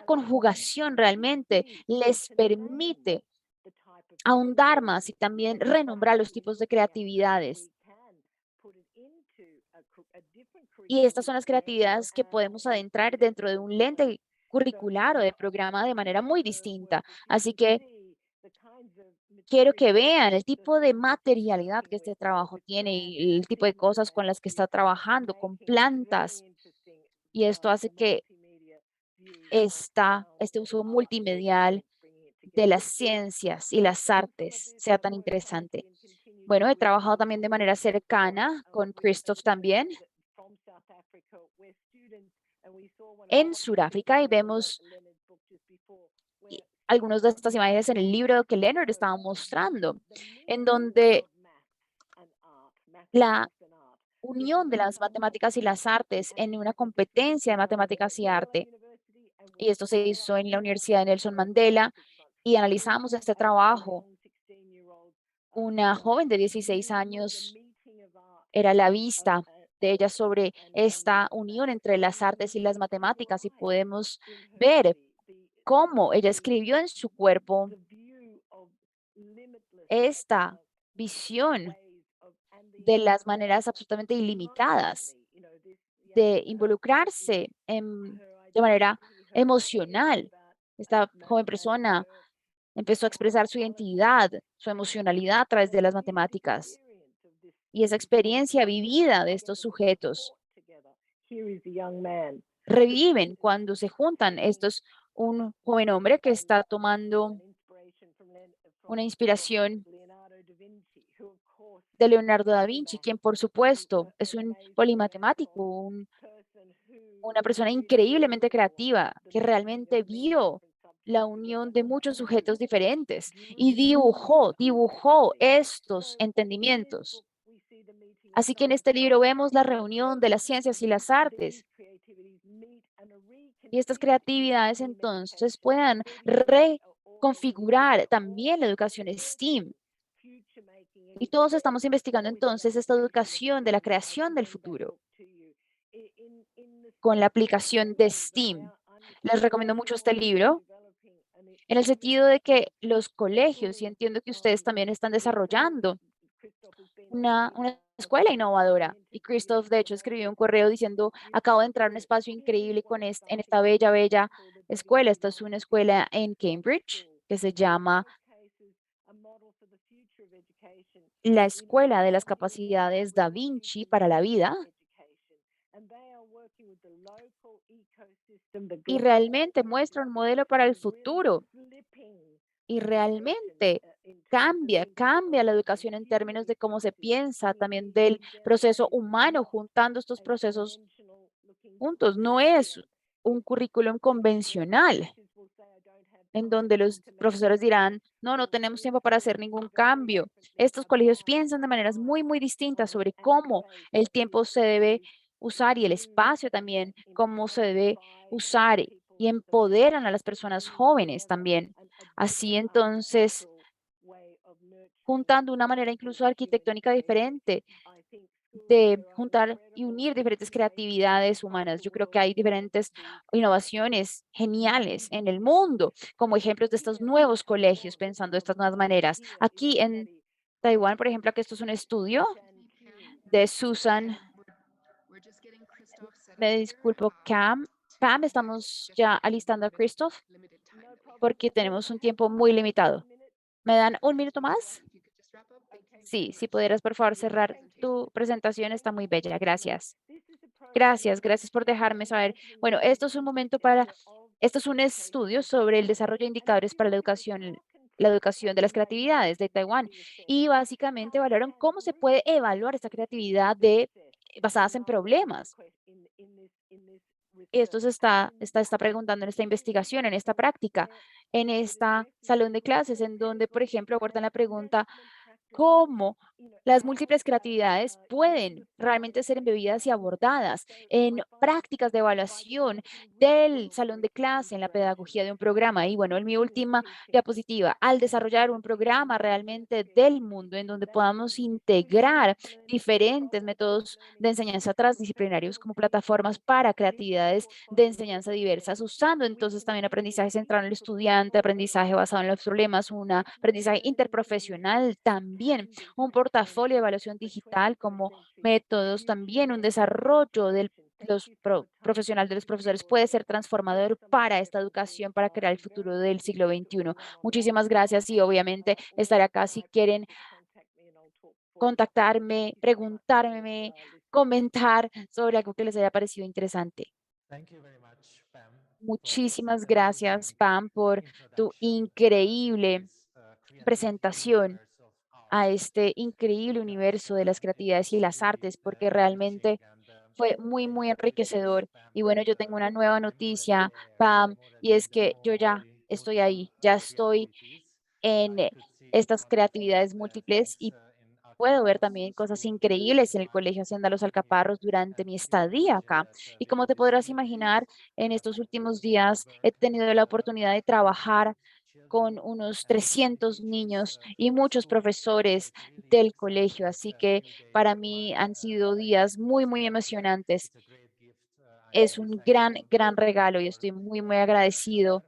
conjugación realmente les permite ahondar más y también renombrar los tipos de creatividades. Y estas son las creatividades que podemos adentrar dentro de un lente curricular o de programa de manera muy distinta. Así que quiero que vean el tipo de materialidad que este trabajo tiene y el tipo de cosas con las que está trabajando, con plantas. Y esto hace que este uso multimedial de las ciencias y las artes sea tan interesante. Bueno, he trabajado también de manera cercana con Christoph también en Sudáfrica y vemos algunas de estas imágenes en el libro que Leonard estaba mostrando, en donde la unión de las matemáticas y las artes en una competencia de matemáticas y arte, y esto se hizo en la Universidad de Nelson Mandela, y analizamos este trabajo. Una joven de 16 años era la vista de ella sobre esta unión entre las artes y las matemáticas, y podemos ver cómo ella escribió en su cuerpo esta visión de las maneras absolutamente ilimitadas de involucrarse de manera emocional. Esta joven persona empezó a expresar su identidad, su emocionalidad a través de las matemáticas. Y esa experiencia vivida de estos sujetos Here is a young man. reviven cuando se juntan. Esto es un joven hombre que está tomando una inspiración de Leonardo da Vinci, quien por supuesto es un polimatemático, una persona increíblemente creativa que realmente vio la unión de muchos sujetos diferentes y dibujó estos entendimientos. Así que en este libro vemos la reunión de las ciencias y las artes, y estas creatividades entonces puedan reconfigurar también la educación STEAM. Y todos estamos investigando entonces esta educación de la creación del futuro con la aplicación de STEAM. Les recomiendo mucho este libro en el sentido de que los colegios, y entiendo que ustedes también están desarrollando una escuela innovadora. Y Christoph, de hecho, escribió un correo diciendo, acabo de entrar a un espacio increíble en esta bella escuela. Esta es una escuela en Cambridge que se llama la Escuela de las Capacidades Da Vinci para la Vida. Y realmente muestra un modelo para el futuro. Y realmente cambia la educación en términos de cómo se piensa, también del proceso humano, juntando estos procesos juntos. No es un currículum convencional en donde los profesores dirán, no, no tenemos tiempo para hacer ningún cambio. Estos colegios piensan de maneras muy distintas sobre cómo el tiempo se debe usar y el espacio también, cómo se debe usar y empoderan a las personas jóvenes también. Así entonces, juntando una manera incluso arquitectónica diferente de juntar y unir diferentes creatividades humanas. Yo creo que hay diferentes innovaciones geniales en el mundo, como ejemplos de estos nuevos colegios pensando de estas nuevas maneras. Aquí en Taiwán, por ejemplo, que esto es un estudio de Susan, me disculpo, Pam, estamos ya alistando a Christoph porque tenemos un tiempo muy limitado. ¿Me dan un minuto más? Sí, si pudieras por favor cerrar tu presentación, está muy bella. Gracias. Gracias por dejarme saber. Bueno, esto es un estudio sobre el desarrollo de indicadores para la educación de las creatividades de Taiwán. Y básicamente evaluaron cómo se puede evaluar esta creatividad basadas en problemas. Esto se está preguntando en esta investigación, en esta práctica, en esta salón de clases, en donde, por ejemplo, abordan la pregunta, cómo las múltiples creatividades pueden realmente ser embebidas y abordadas en prácticas de evaluación del salón de clase, en la pedagogía de un programa. Y bueno, en mi última diapositiva, al desarrollar un programa realmente del mundo en donde podamos integrar diferentes métodos de enseñanza transdisciplinarios como plataformas para creatividades de enseñanza diversas, usando entonces también aprendizaje centrado en el estudiante, aprendizaje basado en los problemas, un aprendizaje interprofesional también, un portafolio de evaluación digital como métodos, también un desarrollo del profesional de los profesores puede ser transformador para esta educación, para crear el futuro del siglo XXI. Muchísimas gracias y obviamente estaré acá si quieren contactarme, preguntarme, comentar sobre algo que les haya parecido interesante. Muchísimas gracias, Pam, por tu increíble presentación a este increíble universo de las creatividades y las artes, porque realmente fue muy, muy enriquecedor. Y bueno, yo tengo una nueva noticia, Pam, y es que yo ya estoy ahí, ya estoy en estas creatividades múltiples y puedo ver también cosas increíbles en el Colegio Hacienda Los Alcaparros durante mi estadía acá. Y como te podrás imaginar, en estos últimos días he tenido la oportunidad de trabajar con unos 300 niños y muchos profesores del colegio. Así que para mí han sido días muy, muy emocionantes. Es un gran, gran regalo y estoy muy, muy agradecido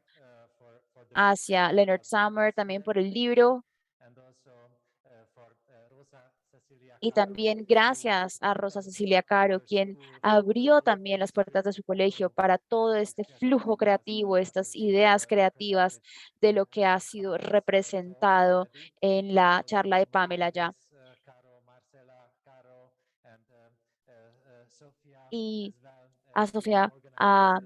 hacia Leonard Summer también por el libro. Y también gracias a Rosa Cecilia Caro, quien abrió también las puertas de su colegio para todo este flujo creativo, estas ideas creativas de lo que ha sido representado en la charla de Pamela ya. Y a Sofía, a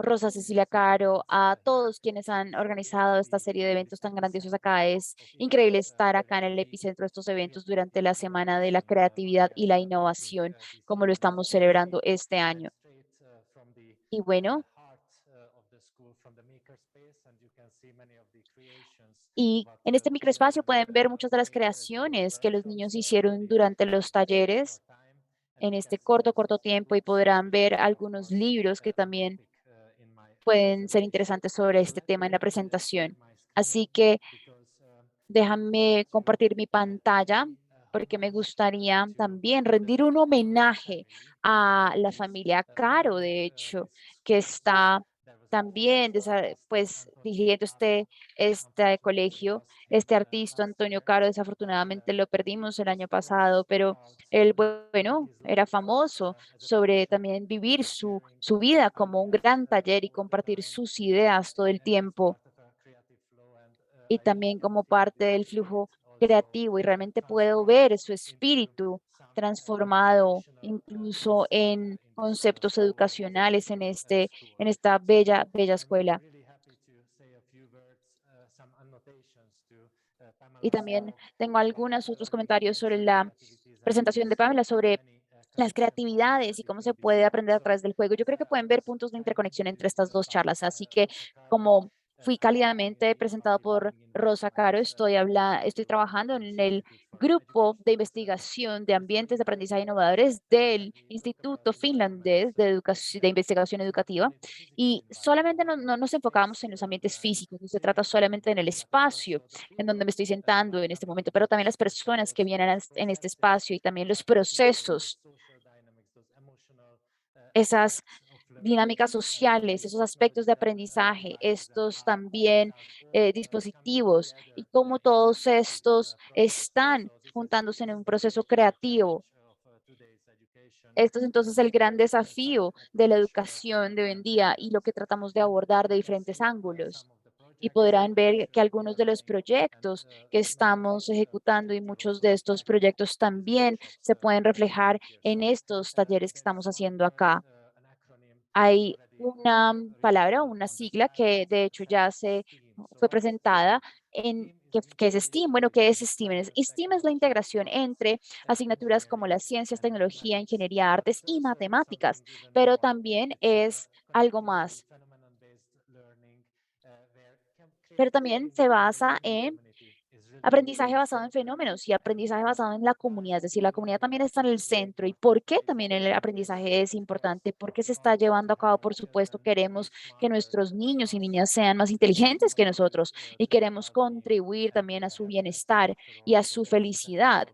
Rosa Cecilia Caro, a todos quienes han organizado esta serie de eventos tan grandiosos acá. Es increíble estar acá en el epicentro de estos eventos durante la Semana de la Creatividad y la Innovación, como lo estamos celebrando este año. Y bueno, y en este microespacio pueden ver muchas de las creaciones que los niños hicieron durante los talleres en este corto, corto tiempo y podrán ver algunos libros que también pueden ser interesantes sobre este tema en la presentación. Así que déjame compartir mi pantalla porque me gustaría también rendir un homenaje a la familia Caro, de hecho, que está también pues dirigiendo este colegio. Este artista, Antonio Caro, desafortunadamente lo perdimos el año pasado, pero él, bueno, era famoso sobre también vivir su vida como un gran taller y compartir sus ideas todo el tiempo y también como parte del flujo creativo y realmente puedo ver su espíritu transformado incluso en conceptos educacionales en esta bella, bella escuela. Y también tengo algunos otros comentarios sobre la presentación de Pamela, sobre las creatividades y cómo se puede aprender a través del juego. Yo creo que pueden ver puntos de interconexión entre estas dos charlas. Así que como fui cálidamente presentado por Rosa Caro, estoy trabajando en el grupo de investigación de ambientes de aprendizaje innovadores del Instituto Finlandés de Investigación Educativa. Y solamente no nos enfocamos en los ambientes físicos, no se trata solamente en el espacio en donde me estoy sentando en este momento, pero también las personas que vienen en este espacio y también los procesos, esas dinámicas sociales, esos aspectos de aprendizaje, estos también dispositivos y cómo todos estos están juntándose en un proceso creativo. Esto es entonces el gran desafío de la educación de hoy en día y lo que tratamos de abordar de diferentes ángulos. Y podrán ver que algunos de los proyectos que estamos ejecutando y muchos de estos proyectos también se pueden reflejar en estos talleres que estamos haciendo acá. Hay una palabra, una sigla que de hecho ya se fue presentada que es STEAM. Bueno, ¿qué es STEAM? STEAM es la integración entre asignaturas como las ciencias, tecnología, ingeniería, artes y matemáticas, pero también es algo más. Pero también se basa en aprendizaje basado en fenómenos y aprendizaje basado en la comunidad, es decir, la comunidad también está en el centro. ¿Y por qué también el aprendizaje es importante? Porque se está llevando a cabo, por supuesto, queremos que nuestros niños y niñas sean más inteligentes que nosotros y queremos contribuir también a su bienestar y a su felicidad.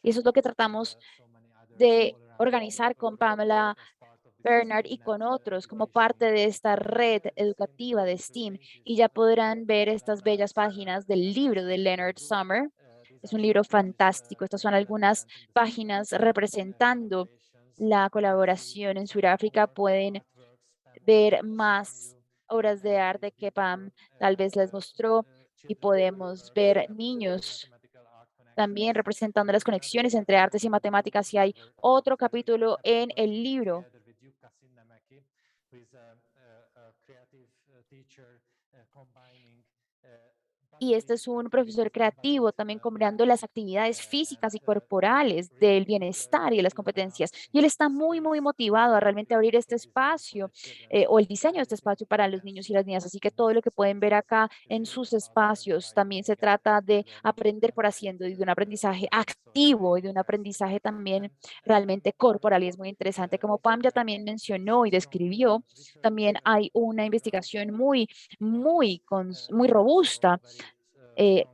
Y eso es lo que tratamos de organizar con Pamela Bernard y con otros como parte de esta red educativa de STEAM. Y ya podrán ver estas bellas páginas del libro de Leonard Summer. Es un libro fantástico. Estas son algunas páginas representando la colaboración en Sudáfrica. Pueden ver más obras de arte que Pam tal vez les mostró y podemos ver niños también representando las conexiones entre artes y matemáticas. Y hay otro capítulo en el libro y este es un profesor creativo, también combinando las actividades físicas y corporales del bienestar y de las competencias. Y él está muy, muy motivado a realmente abrir este espacio o el diseño de este espacio para los niños y las niñas. Así que todo lo que pueden ver acá en sus espacios también se trata de aprender por haciendo y de un aprendizaje activo y de un aprendizaje también realmente corporal. Y es muy interesante, como Pam ya también mencionó y describió, también hay una investigación muy robusta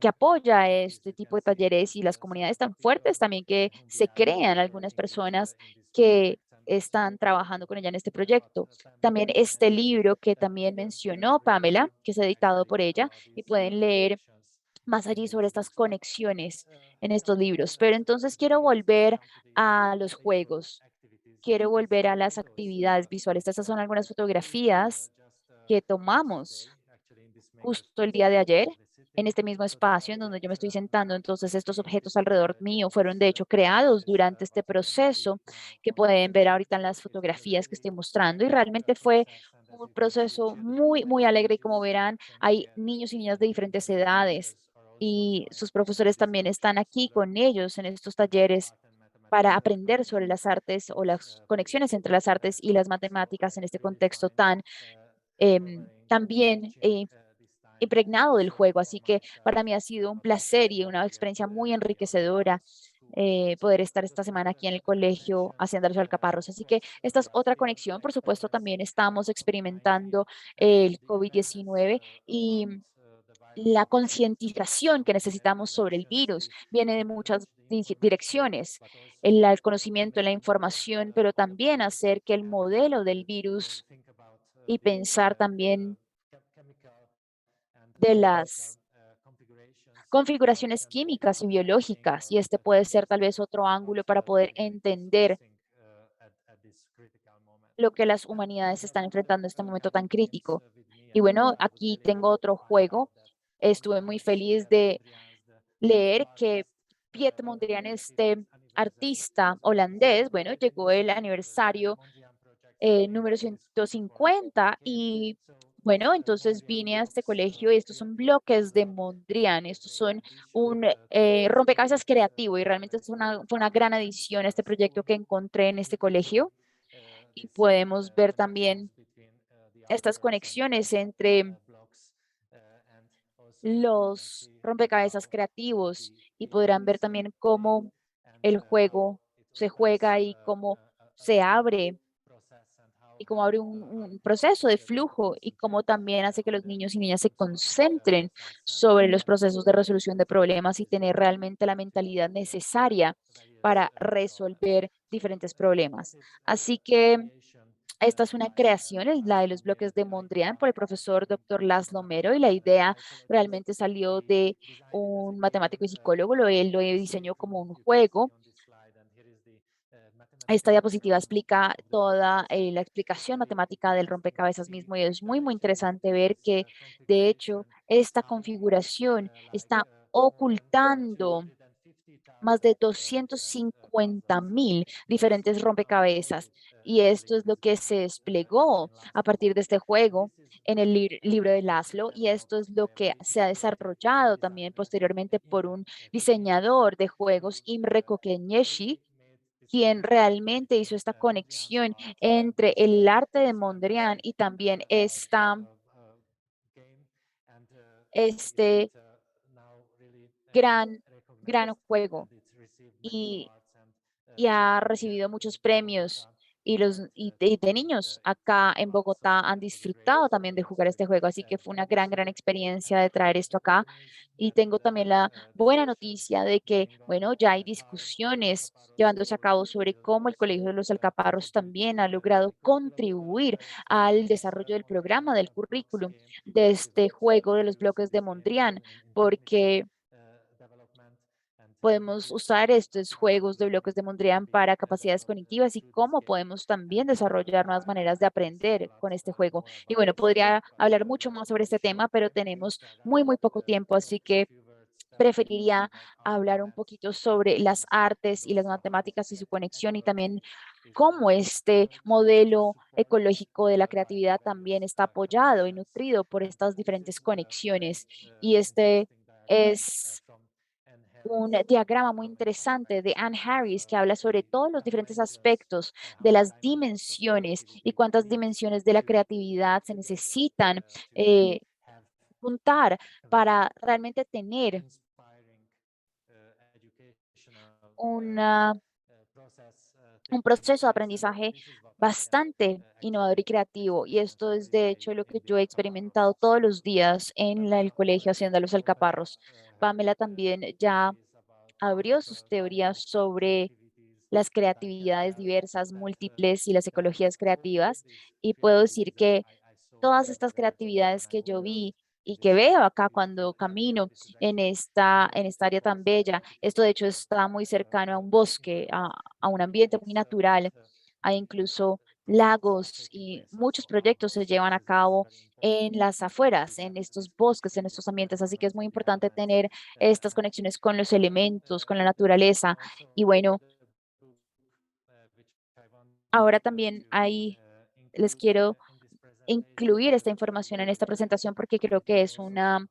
que apoya este tipo de talleres y las comunidades tan fuertes también que se crean algunas personas que están trabajando con ella en este proyecto. También este libro que también mencionó Pamela, que es editado por ella, y pueden leer más allí sobre estas conexiones en estos libros. Pero entonces quiero volver a los juegos, quiero volver a las actividades visuales. Estas son algunas fotografías que tomamos justo el día de ayer en este mismo espacio en donde yo me estoy sentando. Entonces, estos objetos alrededor mío fueron de hecho creados durante este proceso que pueden ver ahorita en las fotografías que estoy mostrando. Y realmente fue un proceso muy, muy alegre. Y como verán, hay niños y niñas de diferentes edades y sus profesores también están aquí con ellos en estos talleres para aprender sobre las artes o las conexiones entre las artes y las matemáticas en este contexto tan también impregnado del juego. Así que para mí ha sido un placer y una experiencia muy enriquecedora poder estar esta semana aquí en el colegio haciendo los alcaparros. Así que esta es otra conexión. Por supuesto, también estamos experimentando el COVID-19 y la concientización que necesitamos sobre el virus viene de muchas direcciones. El conocimiento, la información, pero también hacer que el modelo del virus y pensar también de las configuraciones químicas y biológicas, y este puede ser tal vez otro ángulo para poder entender lo que las humanidades están enfrentando en este momento tan crítico. Y bueno, aquí tengo otro juego. Estuve muy feliz de leer que Piet Mondrian, este artista holandés, bueno, llegó el aniversario número 150 y bueno, entonces vine a este colegio y estos son bloques de Mondrian, estos son un rompecabezas creativo y realmente fue una gran adición a este proyecto que encontré en este colegio y podemos ver también estas conexiones entre los rompecabezas creativos y podrán ver también cómo el juego se juega y cómo se abre y cómo abre un proceso de flujo y cómo también hace que los niños y niñas se concentren sobre los procesos de resolución de problemas y tener realmente la mentalidad necesaria para resolver diferentes problemas. Así que esta es una creación, es la de los bloques de Mondrian por el profesor Dr. Laszlo Mero y la idea realmente salió de un matemático y psicólogo, él lo diseñó como un juego. Esta diapositiva explica toda la explicación matemática del rompecabezas mismo y es muy, muy interesante ver que, de hecho, esta configuración está ocultando más de 250.000 diferentes rompecabezas. Y esto es lo que se desplegó a partir de este juego en el libro de Laszlo. Y esto es lo que se ha desarrollado también posteriormente por un diseñador de juegos, Imre Kokenieshi, quien realmente hizo esta conexión entre el arte de Mondrian y también este gran, gran juego. Y y ha recibido muchos premios y de niños acá en Bogotá han disfrutado también de jugar este juego, así que fue una gran, gran experiencia de traer esto acá. Y tengo también la buena noticia de que, bueno, ya hay discusiones llevándose a cabo sobre cómo el Colegio de los Alcaparros también ha logrado contribuir al desarrollo del programa, del currículum de este juego de los bloques de Mondrian, porque podemos usar estos juegos de bloques de Mondrian para capacidades cognitivas y cómo podemos también desarrollar nuevas maneras de aprender con este juego. Y bueno, podría hablar mucho más sobre este tema, pero tenemos muy, muy poco tiempo, así que preferiría hablar un poquito sobre las artes y las matemáticas y su conexión y también cómo este modelo ecológico de la creatividad también está apoyado y nutrido por estas diferentes conexiones. Y este es un diagrama muy interesante de Anne Harris que habla sobre todos los diferentes aspectos de las dimensiones y cuántas dimensiones de la creatividad se necesitan eh, juntar para realmente tener una un proceso de aprendizaje bastante innovador y creativo. Y esto es de hecho lo que yo he experimentado todos los días en el colegio haciendo los alcaparros. Pamela también ya abrió sus teorías sobre las creatividades diversas, múltiples y las ecologías creativas. Y puedo decir que todas estas creatividades que yo vi y que veo acá cuando camino en esta área tan bella. Esto de hecho está muy cercano a un bosque, a un ambiente muy natural. Hay incluso lagos y muchos proyectos se llevan a cabo en las afueras, en estos bosques, en estos ambientes. Así que es muy importante tener estas conexiones con los elementos, con la naturaleza. Y bueno, ahora también ahí les quiero incluir esta información en esta presentación porque creo que es una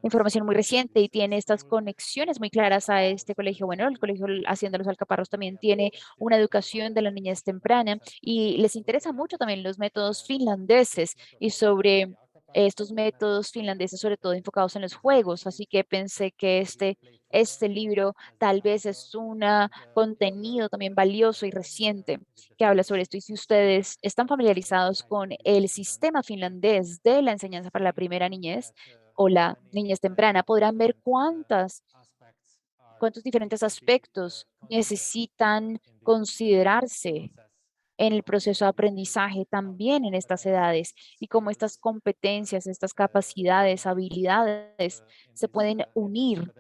información muy reciente y tiene estas conexiones muy claras a este colegio. Bueno, el colegio Hacienda Los Alcaparros también tiene una educación de la niñez temprana y les interesa mucho también los métodos finlandeses y sobre estos métodos finlandeses, sobre todo enfocados en los juegos. Así que pensé que este libro tal vez es un contenido también valioso y reciente que habla sobre esto. Y si ustedes están familiarizados con el sistema finlandés de la enseñanza para la primera niñez o la niñez temprana, podrán ver cuántos diferentes aspectos necesitan considerarse en el proceso de aprendizaje también en estas edades y cómo estas competencias, estas capacidades, habilidades se pueden unir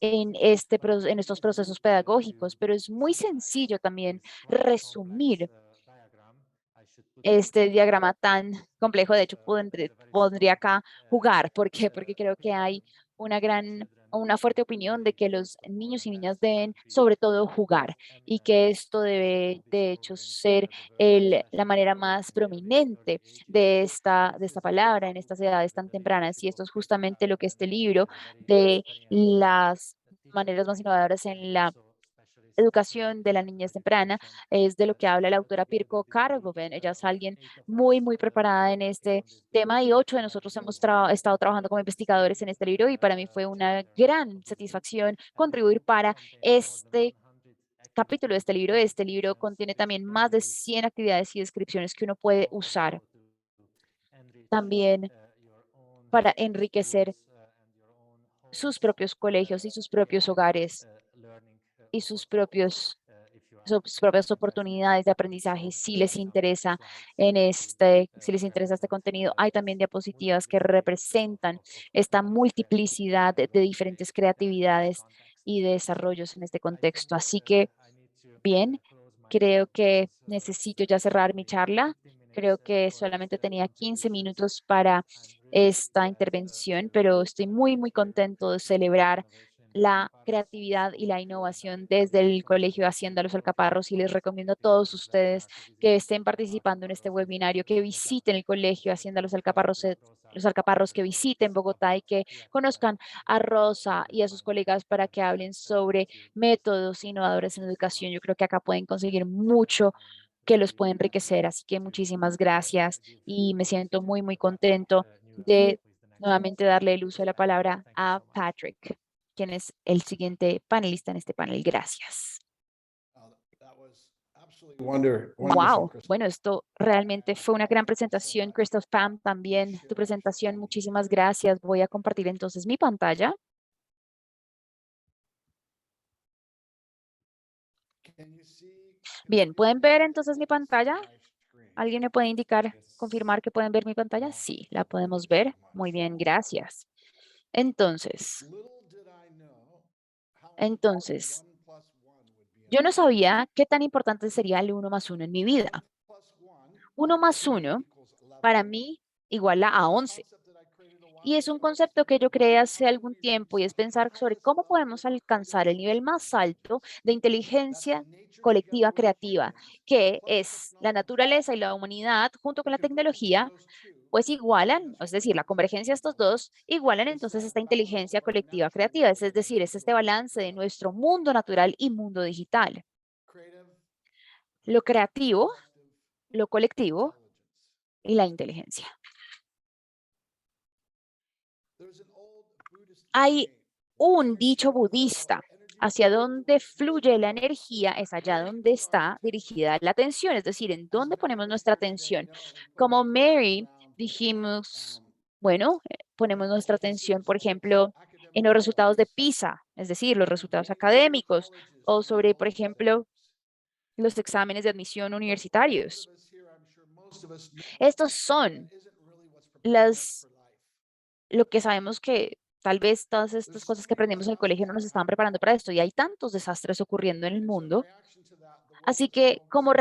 en estos procesos pedagógicos, pero es muy sencillo también resumir este diagrama tan complejo. De hecho, pondría acá jugar. ¿Por qué? Porque creo que hay una fuerte opinión de que los niños y niñas deben sobre todo jugar y que esto debe de hecho ser la manera más prominente de esta palabra en estas edades tan tempranas. Y esto es justamente lo que este libro de las maneras más innovadoras en la educación de la niñez temprana, es de lo que habla la autora Pirkko Karvonen. Ella es alguien muy preparada en este tema y 8 de nosotros hemos estado trabajando como investigadores en este libro y para mí fue una gran satisfacción contribuir para este capítulo de este libro. Este libro contiene también más de 100 actividades y descripciones que uno puede usar también para enriquecer sus propios colegios y sus propios hogares y sus propias oportunidades de aprendizaje si les interesa si les interesa este contenido. Hay también diapositivas que representan esta multiplicidad de diferentes creatividades y desarrollos en este contexto. Así que, bien, creo que necesito ya cerrar mi charla. Creo que solamente tenía 15 minutos para esta intervención, pero estoy muy contento de celebrar la creatividad y la innovación desde el Colegio Hacienda Los Alcaparros y les recomiendo a todos ustedes que estén participando en este webinario, que visiten el Colegio Hacienda Los Alcaparros, que visiten Bogotá y que conozcan a Rosa y a sus colegas para que hablen sobre métodos innovadores en educación. Yo creo que acá pueden conseguir mucho que los puede enriquecer. Así que muchísimas gracias y me siento muy contento de nuevamente darle el uso de la palabra a Patrick, quien es el siguiente panelista en este panel. Gracias. Wow, bueno, esto realmente fue una gran presentación. Christoph, Pam, también tu presentación. Muchísimas gracias. Voy a compartir entonces mi pantalla. Bien, ¿pueden ver entonces mi pantalla? ¿Alguien me puede indicar, confirmar que pueden ver mi pantalla? Sí, la podemos ver. Muy bien, gracias. Entonces, yo no sabía qué tan importante sería el 1+1 en mi vida. 1+1 para mí iguala a 11. Y es un concepto que yo creé hace algún tiempo y es pensar sobre cómo podemos alcanzar el nivel más alto de inteligencia colectiva creativa, que es la naturaleza y la humanidad junto con la tecnología, pues igualan, es decir, la convergencia de estos dos igualan entonces esta inteligencia colectiva creativa, es decir, es este balance de nuestro mundo natural y mundo digital. Lo creativo, lo colectivo y la inteligencia. Hay un dicho budista: hacia donde fluye la energía es allá donde está dirigida la atención, es decir, en dónde ponemos nuestra atención. Como Mary dijimos, bueno, ponemos nuestra atención, por ejemplo, en los resultados de PISA, es decir, los resultados académicos, o sobre, por ejemplo, los exámenes de admisión universitarios. Estos son las lo que sabemos que tal vez todas estas cosas que aprendimos en el colegio no nos estaban preparando para esto y hay tantos desastres ocurriendo en el mundo. Así que como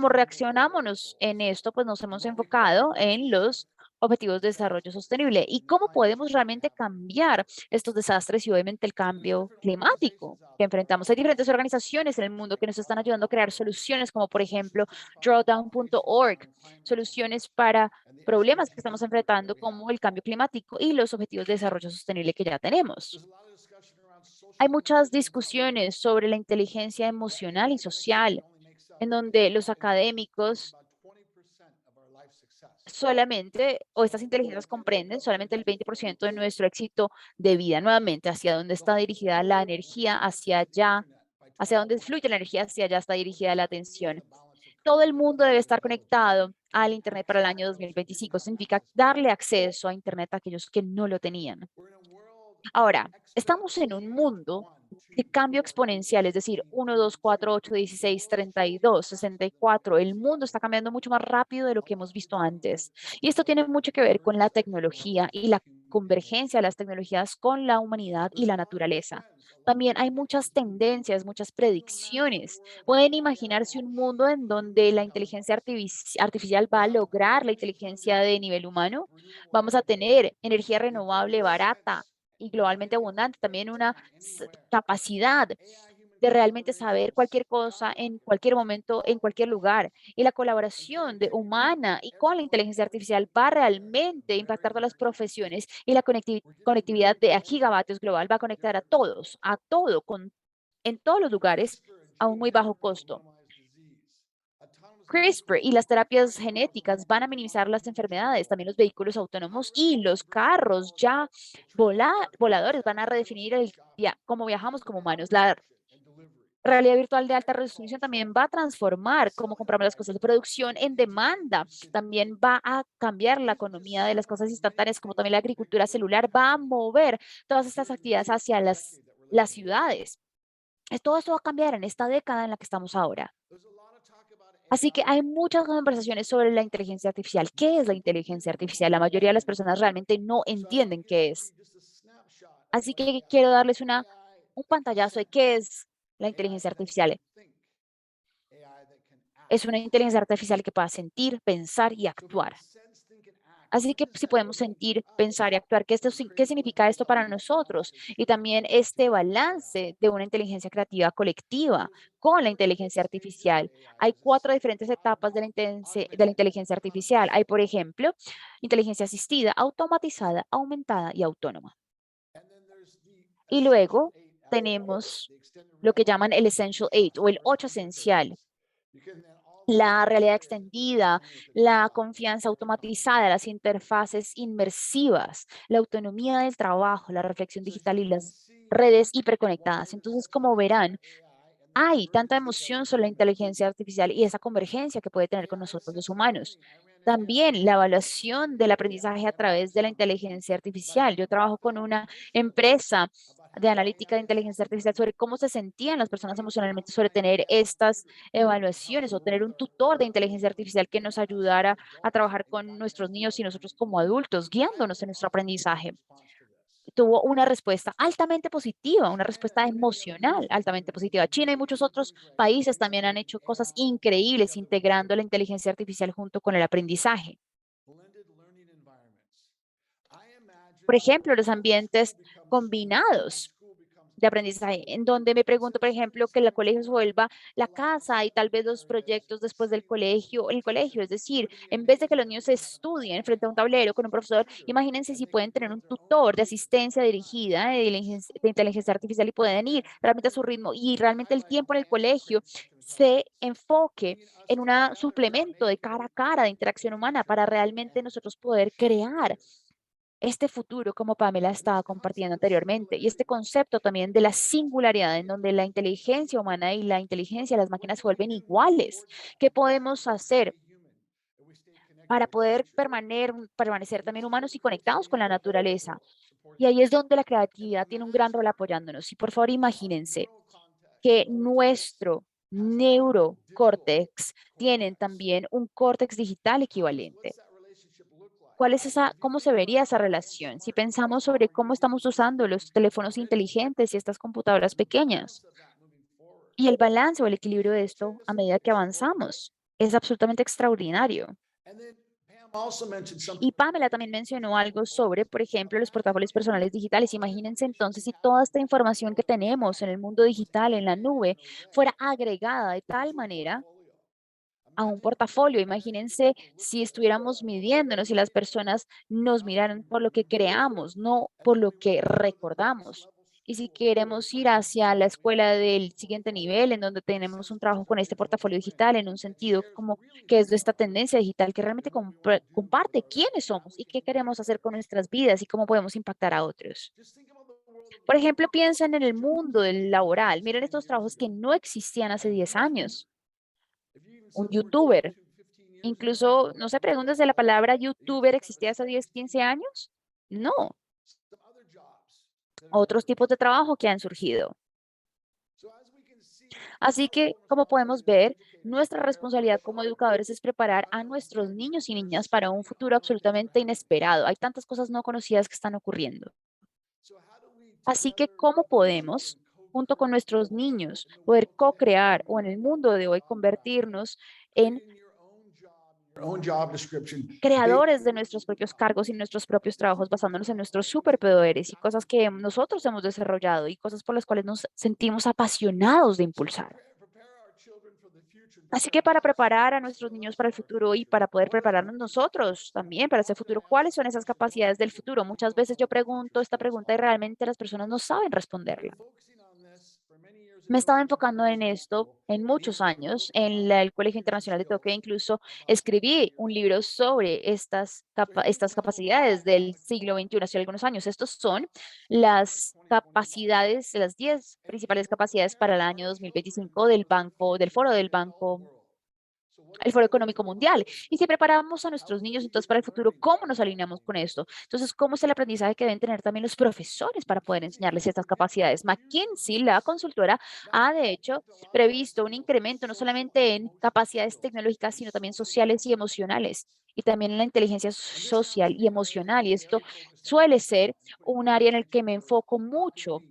reaccionámonos en esto, pues nos hemos enfocado en los objetivos de desarrollo sostenible y cómo podemos realmente cambiar estos desastres y obviamente el cambio climático que enfrentamos. Hay diferentes organizaciones en el mundo que nos están ayudando a crear soluciones, como por ejemplo drawdown.org, soluciones para problemas que estamos enfrentando como el cambio climático y los objetivos de desarrollo sostenible que ya tenemos. Hay muchas discusiones sobre la inteligencia emocional y social, en donde los académicos solamente, o estas inteligencias comprenden solamente el 20% de nuestro éxito de vida. Nuevamente, hacia dónde está dirigida la energía, hacia allá, hacia dónde fluye la energía, hacia allá está dirigida la atención. Todo el mundo debe estar conectado al Internet para el año 2025. Significa darle acceso a Internet a aquellos que no lo tenían. Ahora, estamos en un mundo de cambio exponencial, es decir, 1, 2, 4, 8, 16, 32, 64. El mundo está cambiando mucho más rápido de lo que hemos visto antes. Y esto tiene mucho que ver con la tecnología y la convergencia de las tecnologías con la humanidad y la naturaleza. También hay muchas tendencias, muchas predicciones. Pueden imaginarse un mundo en donde la inteligencia artificial va a lograr la inteligencia de nivel humano. Vamos a tener energía renovable barata y globalmente abundante, también una capacidad de realmente saber cualquier cosa en cualquier momento, en cualquier lugar. Y la colaboración humana y con la inteligencia artificial va a realmente impactar todas las profesiones y la conectividad de a gigavatios global va a conectar a todos, a todo, en todos los lugares a un muy bajo costo. CRISPR y las terapias genéticas van a minimizar las enfermedades, también los vehículos autónomos y los carros ya voladores van a redefinir cómo viajamos como humanos. La realidad virtual de alta resolución también va a transformar cómo compramos las cosas de producción en demanda. También va a cambiar la economía de las cosas instantáneas, como también la agricultura celular va a mover todas estas actividades hacia las ciudades. Todo esto va a cambiar en esta década en la que estamos ahora. Así que hay muchas conversaciones sobre la inteligencia artificial. ¿Qué es la inteligencia artificial? La mayoría de las personas realmente no entienden qué es. Así que quiero darles un pantallazo de qué es la inteligencia artificial. Es una inteligencia artificial que pueda sentir, pensar y actuar. Así que si podemos sentir, pensar y actuar, ¿qué significa esto para nosotros? Y también este balance de una inteligencia creativa colectiva con la inteligencia artificial. Hay 4 diferentes etapas de la inteligencia artificial. Hay, por ejemplo, inteligencia asistida, automatizada, aumentada y autónoma. Y luego tenemos lo que llaman el Essential 8 o el 8 esencial. La realidad extendida, la confianza automatizada, las interfaces inmersivas, la autonomía del trabajo, la reflexión digital y las redes hiperconectadas. Entonces, como verán, hay tanta emoción sobre la inteligencia artificial y esa convergencia que puede tener con nosotros los humanos. También la evaluación del aprendizaje a través de la inteligencia artificial. Yo trabajo con una empresa de analítica de inteligencia artificial sobre cómo se sentían las personas emocionalmente sobre tener estas evaluaciones o tener un tutor de inteligencia artificial que nos ayudara a trabajar con nuestros niños y nosotros como adultos, guiándonos en nuestro aprendizaje. Tuvo una respuesta altamente positiva, una respuesta emocional altamente positiva. China y muchos otros países también han hecho cosas increíbles integrando la inteligencia artificial junto con el aprendizaje. Por ejemplo, los ambientes combinados de aprendizaje, en donde me pregunto, por ejemplo, que el colegio se vuelva la casa y tal vez los proyectos después del colegio, el colegio, es decir, en vez de que los niños estudien frente a un tablero con un profesor, imagínense si pueden tener un tutor de asistencia dirigida de inteligencia artificial y pueden ir realmente a su ritmo y realmente el tiempo en el colegio se enfoque en un suplemento de cara a cara de interacción humana para realmente nosotros poder crear este futuro, como Pamela estaba compartiendo anteriormente, y este concepto también de la singularidad, en donde la inteligencia humana y la inteligencia de las máquinas se vuelven iguales. ¿Qué podemos hacer para poder permanecer también humanos y conectados con la naturaleza? Y ahí es donde la creatividad tiene un gran rol apoyándonos. Y por favor, imagínense que nuestro neurocórtex tienen también un córtex digital equivalente. ¿Cuál es cómo se vería esa relación? Si pensamos sobre cómo estamos usando los teléfonos inteligentes y estas computadoras pequeñas y el balance o el equilibrio de esto a medida que avanzamos, es absolutamente extraordinario. Y Pamela también mencionó algo sobre, por ejemplo, los portafolios personales digitales. Imagínense entonces si toda esta información que tenemos en el mundo digital, en la nube, fuera agregada de tal manera a un portafolio. Imagínense si estuviéramos midiéndonos y las personas nos miraran por lo que creamos, no por lo que recordamos. Y si queremos ir hacia la escuela del siguiente nivel, en donde tenemos un trabajo con este portafolio digital, en un sentido como que es de esta tendencia digital que realmente comparte quiénes somos y qué queremos hacer con nuestras vidas y cómo podemos impactar a otros. Por ejemplo, piensen en el mundo del laboral. Miren estos trabajos que no existían hace 10 años. Un youtuber. Incluso, no se preguntan si la palabra youtuber existía hace 10, 15 años. No, otros tipos de trabajo que han surgido. Así que, como podemos ver, nuestra responsabilidad como educadores es preparar a nuestros niños y niñas para un futuro absolutamente inesperado. Hay tantas cosas no conocidas que están ocurriendo. Así que, ¿cómo podemos, junto con nuestros niños, poder co-crear o en el mundo de hoy convertirnos en creadores de nuestros propios cargos y nuestros propios trabajos basándonos en nuestros superpoderes y cosas que nosotros hemos desarrollado y cosas por las cuales nos sentimos apasionados de impulsar? Así que para preparar a nuestros niños para el futuro y para poder prepararnos nosotros también para ese futuro, ¿cuáles son esas capacidades del futuro? Muchas veces yo pregunto esta pregunta y realmente las personas no saben responderla. Me estaba enfocando en esto en muchos años en el Colegio Internacional de Tokio. Incluso escribí un libro sobre estas capacidades del siglo XXI hace algunos años. Estos son las capacidades, las 10 principales capacidades para el año 2025 del Foro del Banco, el Foro Económico Mundial. Y si preparamos a nuestros niños entonces para el futuro, ¿cómo nos alineamos con esto? Entonces, ¿cómo es el aprendizaje que deben tener también los profesores para poder enseñarles estas capacidades? McKinsey, la consultora, ha de hecho previsto un incremento no solamente en capacidades tecnológicas, sino también sociales y emocionales. Y también en la inteligencia social y emocional. Y esto suele ser un área en el que me enfoco mucho,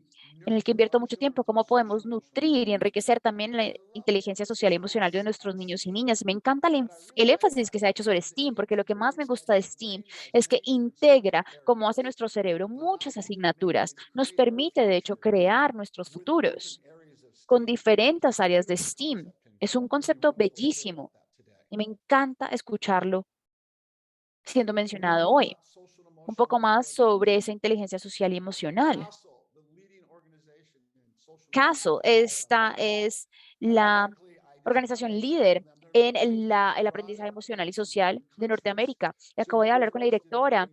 en el que invierto mucho tiempo, cómo podemos nutrir y enriquecer también la inteligencia social y emocional de nuestros niños y niñas. Me encanta el énfasis que se ha hecho sobre STEAM, porque lo que más me gusta de STEAM es que integra, como hace nuestro cerebro, muchas asignaturas. Nos permite, de hecho, crear nuestros futuros con diferentes áreas de STEAM. Es un concepto bellísimo y me encanta escucharlo siendo mencionado hoy. Un poco más sobre esa inteligencia social y emocional. Caso, esta es la organización líder en el aprendizaje emocional y social de Norteamérica. Y acabo de hablar con la directora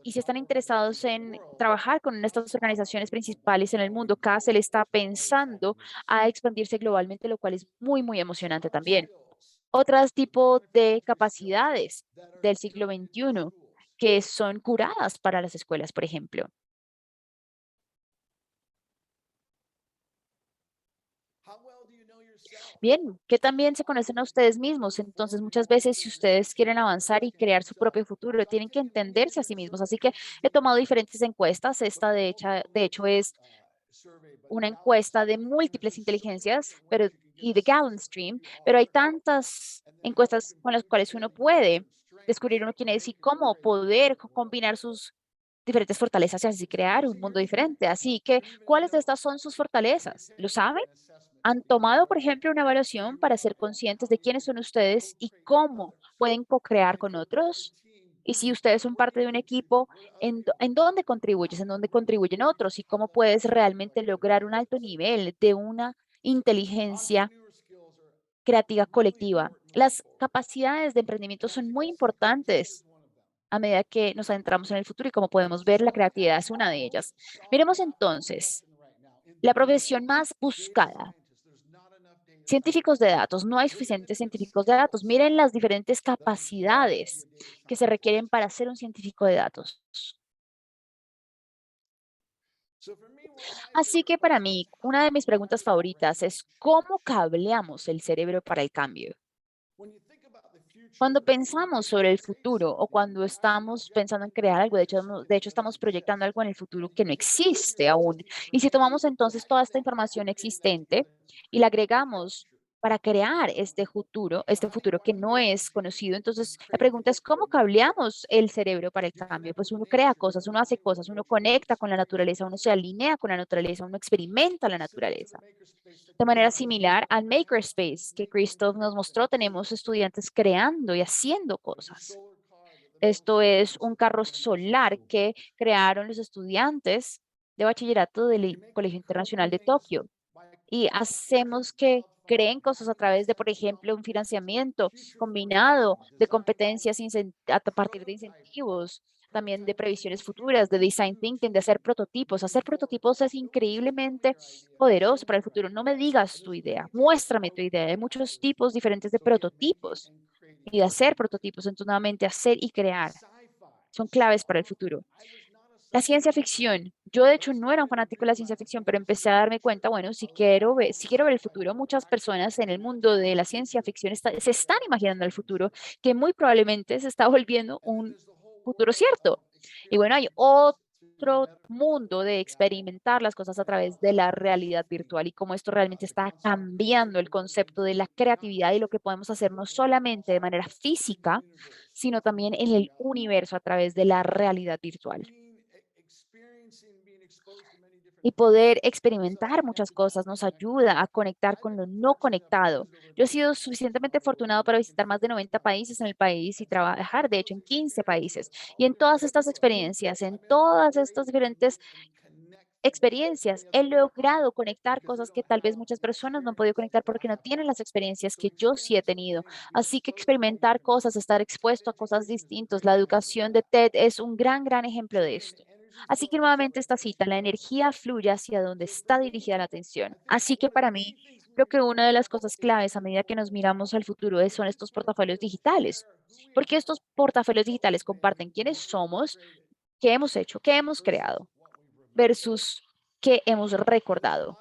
y si están interesados en trabajar con estas organizaciones principales en el mundo, CASEL está pensando a expandirse globalmente, lo cual es muy, muy emocionante también. Otros tipos de capacidades del siglo XXI que son curadas para las escuelas, por ejemplo. Bien, que también se conocen a ustedes mismos. Entonces, muchas veces, si ustedes quieren avanzar y crear su propio futuro, tienen que entenderse a sí mismos. Así que he tomado diferentes encuestas. Esta, de hecho, es una encuesta de múltiples inteligencias, pero y de Gallup Stream, pero hay tantas encuestas con las cuales uno puede descubrir uno quién es y cómo poder combinar sus diferentes fortalezas y así crear un mundo diferente. Así que, ¿cuáles de estas son sus fortalezas? ¿Lo saben? ¿Han tomado, por ejemplo, una evaluación para ser conscientes de quiénes son ustedes y cómo pueden co-crear con otros? Y si ustedes son parte de un equipo, ¿en dónde contribuyes? ¿En dónde contribuyen otros? ¿Y cómo puedes realmente lograr un alto nivel de una inteligencia creativa colectiva? Las capacidades de emprendimiento son muy importantes a medida que nos adentramos en el futuro y como podemos ver, la creatividad es una de ellas. Miremos entonces la profesión más buscada. Científicos de datos, no hay suficientes científicos de datos. Miren las diferentes capacidades que se requieren para ser un científico de datos. Así que para mí, una de mis preguntas favoritas es ¿cómo cableamos el cerebro para el cambio? Cuando pensamos sobre el futuro o cuando estamos pensando en crear algo, de hecho estamos proyectando algo en el futuro que no existe aún. Y si tomamos entonces toda esta información existente y la agregamos para crear este futuro que no es conocido, entonces la pregunta es ¿cómo cableamos el cerebro para el cambio? Pues uno crea cosas, uno hace cosas, uno conecta con la naturaleza, uno se alinea con la naturaleza, uno experimenta la naturaleza. De manera similar al Makerspace que Christoph nos mostró, tenemos estudiantes creando y haciendo cosas. Esto es un carro solar que crearon los estudiantes de bachillerato del Colegio Internacional de Tokio. Y hacemos que creen cosas a través de, por ejemplo, un financiamiento combinado de competencias a partir de incentivos, también de previsiones futuras, de design thinking, de hacer prototipos. Hacer prototipos es increíblemente poderoso para el futuro. No me digas tu idea, muéstrame tu idea. Hay muchos tipos diferentes de prototipos y de hacer prototipos. Entonces, nuevamente, hacer y crear son claves para el futuro. La ciencia ficción. Yo, de hecho, no era un fanático de la ciencia ficción, pero empecé a darme cuenta, bueno, si quiero ver el futuro, muchas personas en el mundo de la ciencia ficción se están imaginando el futuro, que muy probablemente se está volviendo un futuro cierto. Y bueno, hay otro mundo de experimentar las cosas a través de la realidad virtual y cómo esto realmente está cambiando el concepto de la creatividad y lo que podemos hacer no solamente de manera física, sino también en el universo a través de la realidad virtual y poder experimentar muchas cosas nos ayuda a conectar con lo no conectado. Yo he sido suficientemente afortunado para visitar más de 90 países en el país y trabajar, de hecho, en 15 países. Y en todas estas experiencias, en todas estas diferentes experiencias, he logrado conectar cosas que tal vez muchas personas no han podido conectar porque no tienen las experiencias que yo sí he tenido. Así que experimentar cosas, estar expuesto a cosas distintas. La educación de TED es un gran ejemplo de esto. Así que nuevamente esta cita, la energía fluye hacia donde está dirigida la atención. Así que para mí, creo que una de las cosas claves a medida que nos miramos al futuro son estos portafolios digitales, porque estos portafolios digitales comparten quiénes somos, qué hemos hecho, qué hemos creado versus qué hemos recordado.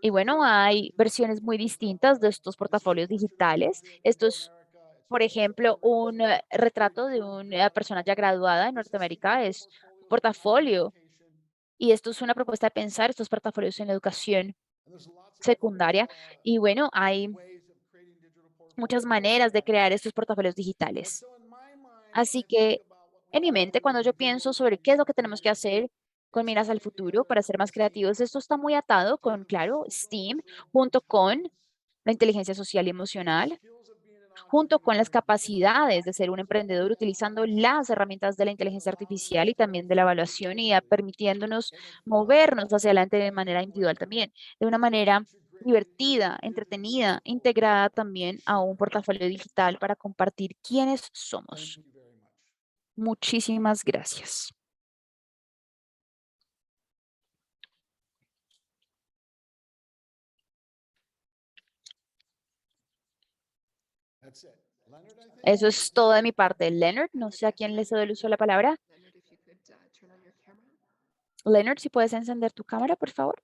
Y bueno, hay versiones muy distintas de estos portafolios digitales. Esto es, por ejemplo, un retrato de una persona ya graduada en Norteamérica, es un portafolio. Y esto es una propuesta de pensar estos portafolios en la educación secundaria. Y bueno, hay muchas maneras de crear estos portafolios digitales. Así que en mi mente, cuando yo pienso sobre qué es lo que tenemos que hacer con miras al futuro para ser más creativos, esto está muy atado con, claro, STEAM, junto con la inteligencia social y emocional, junto con las capacidades de ser un emprendedor utilizando las herramientas de la inteligencia artificial y también de la evaluación y permitiéndonos movernos hacia adelante de manera individual también, de una manera divertida, entretenida, integrada también a un portafolio digital para compartir quiénes somos. Muchísimas gracias. Eso es todo de mi parte. Leonard, no sé a quién le cedo el uso de la palabra. Leonard, if you could turn on your camera. Leonard, si puedes encender tu cámara, por favor.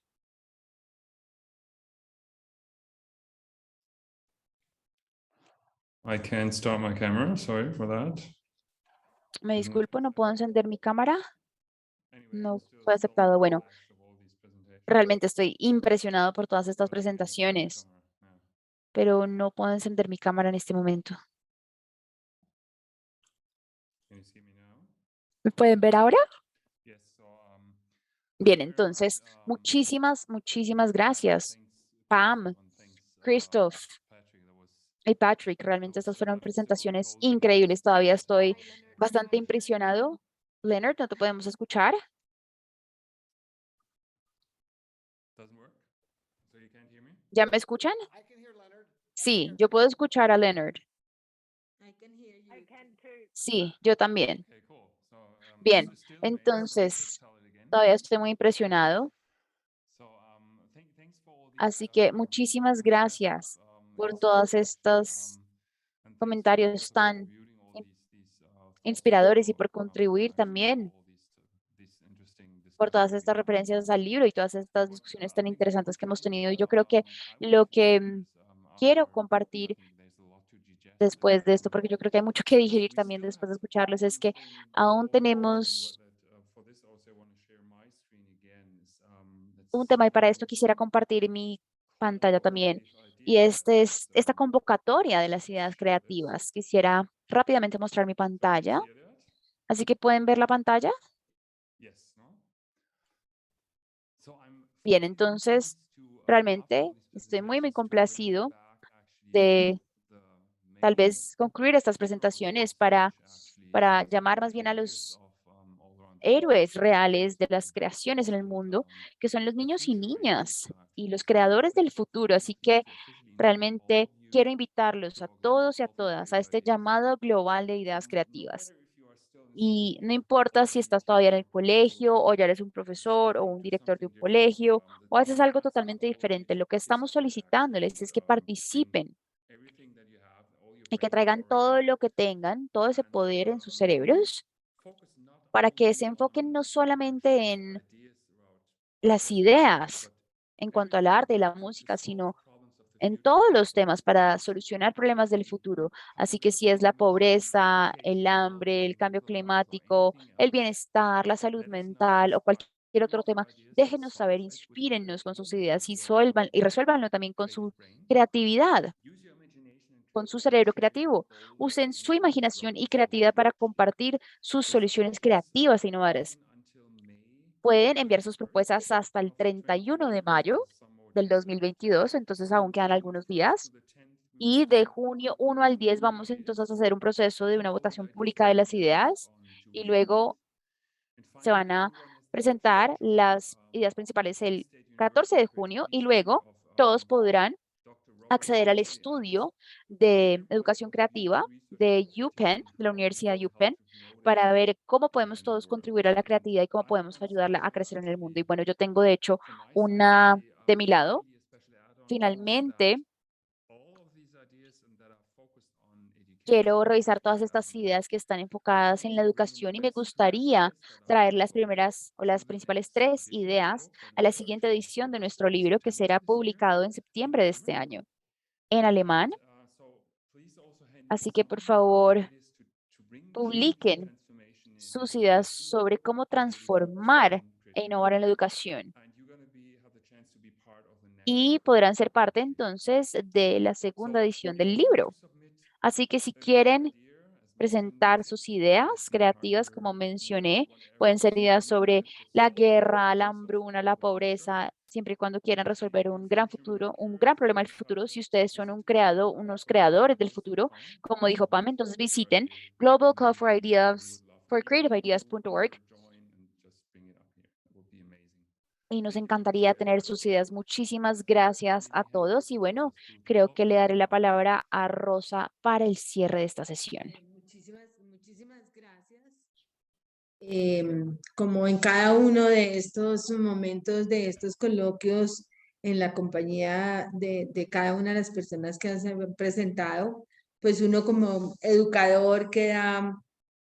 I can't start my camera. Sorry for that. Me Mhm. disculpo, no puedo encender mi cámara. Anyway, No I'm still fue so aceptado. Bueno, impressed of all these presentations. realmente estoy impresionado por todas estas But I can't start my presentaciones, camera, yeah. pero no puedo encender mi cámara en este momento. Can you see me now? ¿Me pueden ver ahora? Bien, entonces, muchísimas gracias, Pam, Christoph y Patrick. Realmente estas fueron presentaciones increíbles. Todavía estoy bastante impresionado. Leonard, ¿no te podemos escuchar? ¿Ya me escuchan? Sí, yo puedo escuchar a Leonard. I can too. Sí, yo también. Bien, entonces, todavía estoy muy impresionado. Así que muchísimas gracias por todas estas comentarios tan inspiradores y por contribuir también por todas estas referencias al libro y todas estas discusiones tan interesantes que hemos tenido. Y yo creo que lo que quiero compartir después de esto, porque yo creo que hay mucho que digerir también después de escucharlos, es que aún tenemos un tema y para esto quisiera compartir mi pantalla también. Y este es esta convocatoria de las ideas creativas. Quisiera rápidamente mostrar mi pantalla. Así que pueden ver la pantalla. Bien, entonces realmente estoy muy complacido de tal vez concluir estas presentaciones para llamar más bien a los héroes reales de las creaciones en el mundo, que son los niños y niñas y los creadores del futuro. Así que realmente quiero invitarlos a todos y a todas a este llamado global de ideas creativas. Y no importa si estás todavía en el colegio o ya eres un profesor o un director de un colegio o haces algo totalmente diferente, lo que estamos solicitándoles es que participen y que traigan todo lo que tengan, todo ese poder en sus cerebros para que se enfoquen no solamente en las ideas en cuanto al arte y la música, sino en todos los temas para solucionar problemas del futuro. Así que si es la pobreza, el hambre, el cambio climático, el bienestar, la salud mental o cualquier otro tema, déjenos saber, inspírennos con sus ideas y resuélvanlo también con su creatividad, con su cerebro creativo. Usen su imaginación y creatividad para compartir sus soluciones creativas e innovadoras. Pueden enviar sus propuestas hasta el 31 de mayo del 2022, entonces aún quedan algunos días. Y de junio 1 al 10 vamos entonces a hacer un proceso de una votación pública de las ideas y luego se van a presentar las ideas principales el 14 de junio y luego todos podrán acceder al estudio de educación creativa de UPenn, de la Universidad UPenn, para ver cómo podemos todos contribuir a la creatividad y cómo podemos ayudarla a crecer en el mundo. Y bueno, yo tengo de hecho una de mi lado. Finalmente, quiero revisar todas estas ideas que están enfocadas en la educación y me gustaría traer las primeras o las principales tres ideas a la siguiente edición de nuestro libro que será publicado en septiembre de este año en alemán. Así que por favor, publiquen sus ideas sobre cómo transformar e innovar en la educación y podrán ser parte entonces de la segunda edición del libro. Así que si quieren presentar sus ideas creativas, como mencioné, pueden ser ideas sobre la guerra, la hambruna, la pobreza, siempre y cuando quieran resolver un gran futuro, un gran problema del futuro. Si ustedes son unos creadores del futuro, como dijo Pam, entonces visiten globalcallforcreativeideas.org y nos encantaría tener sus ideas. Muchísimas gracias a todos y bueno, creo que le daré la palabra a Rosa para el cierre de esta sesión. Muchísimas gracias. Como en cada uno de estos momentos, de estos coloquios en la compañía de cada una de las personas que se han presentado, pues uno como educador queda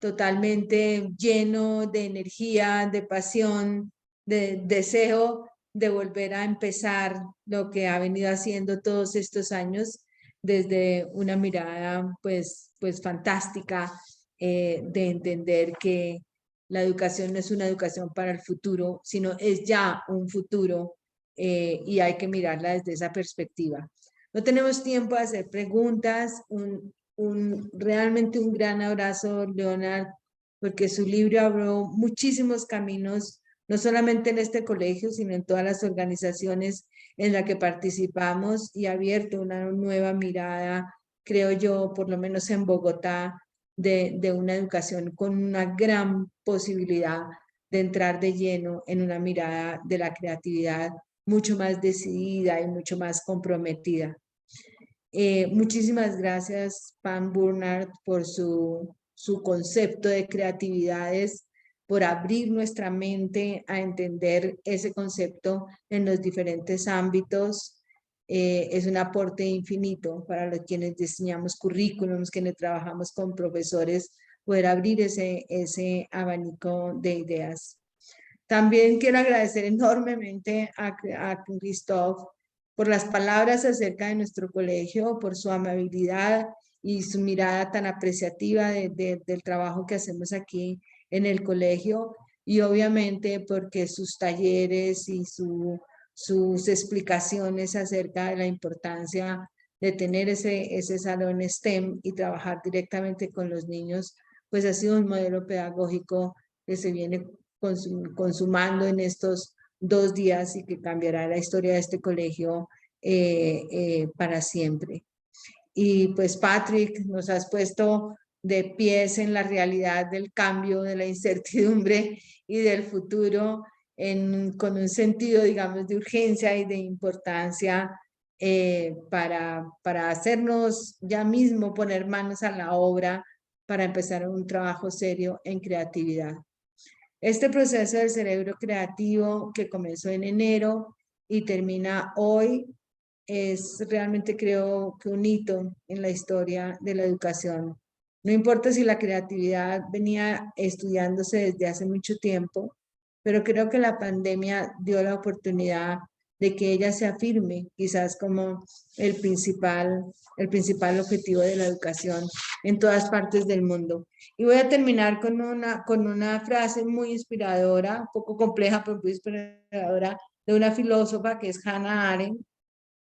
totalmente lleno de energía, de pasión, de deseo de volver a empezar lo que ha venido haciendo todos estos años desde una mirada pues fantástica de entender que la educación no es una educación para el futuro, sino es ya un futuro y hay que mirarla desde esa perspectiva. No tenemos tiempo de hacer preguntas. Realmente un gran abrazo, Leonard, porque su libro abrió muchísimos caminos no solamente en este colegio, sino en todas las organizaciones en las que participamos, y ha abierto una nueva mirada, creo yo, por lo menos en Bogotá, de una educación con una gran posibilidad de entrar de lleno en una mirada de la creatividad mucho más decidida y mucho más comprometida. Muchísimas gracias, Pam Burnard, por su concepto de creatividades, por abrir nuestra mente a entender ese concepto en los diferentes ámbitos. Es un aporte infinito para los quienes diseñamos currículums, quienes trabajamos con profesores, poder abrir ese abanico de ideas. También quiero agradecer enormemente a Christophe por las palabras acerca de nuestro colegio, por su amabilidad y su mirada tan apreciativa del trabajo que hacemos aquí en el colegio, y obviamente porque sus talleres y sus explicaciones acerca de la importancia de tener ese salón STEM y trabajar directamente con los niños, pues ha sido un modelo pedagógico que se viene consumando en estos 2 días y que cambiará la historia de este colegio para siempre. Y pues Patrick, nos has puesto de pies en la realidad del cambio, de la incertidumbre y del futuro, con un sentido, digamos, de urgencia y de importancia para hacernos ya mismo poner manos a la obra para empezar un trabajo serio en creatividad. Este proceso del cerebro creativo que comenzó en enero y termina hoy es realmente, creo, que un hito en la historia de la educación. No importa si la creatividad venía estudiándose desde hace mucho tiempo, pero creo que la pandemia dio la oportunidad de que ella se afirme quizás como el principal objetivo de la educación en todas partes del mundo. Y voy a terminar con una frase muy inspiradora, un poco compleja, pero muy inspiradora, de una filósofa que es Hannah Arendt,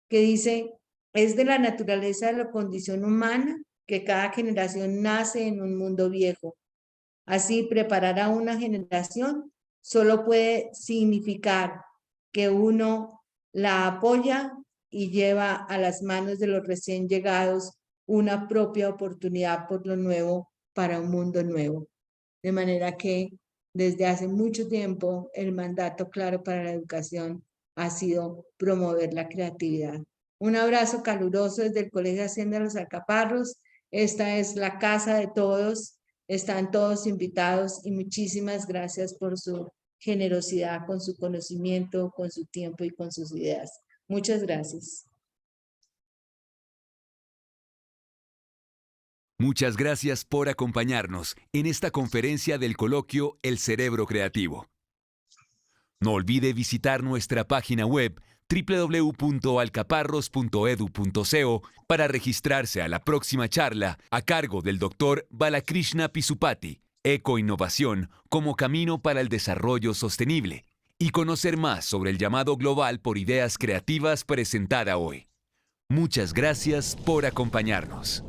que dice: es de la naturaleza de la condición humana que cada generación nace en un mundo viejo. Así, preparar a una generación solo puede significar que uno la apoya y lleva a las manos de los recién llegados una propia oportunidad por lo nuevo para un mundo nuevo. De manera que desde hace mucho tiempo el mandato claro para la educación ha sido promover la creatividad. Un abrazo caluroso desde el Colegio Hacienda Los Alcaparros. Esta es la casa de todos. Están todos invitados y muchísimas gracias por su generosidad, con su conocimiento, con su tiempo y con sus ideas. Muchas gracias. Muchas gracias por acompañarnos en esta conferencia del coloquio El Cerebro Creativo. No olvide visitar nuestra página web www.alcaparros.edu.co para registrarse a la próxima charla a cargo del Dr. Balakrishna Pisupati, Ecoinnovación como camino para el desarrollo sostenible, y conocer más sobre el llamado global por ideas creativas presentada hoy. Muchas gracias por acompañarnos.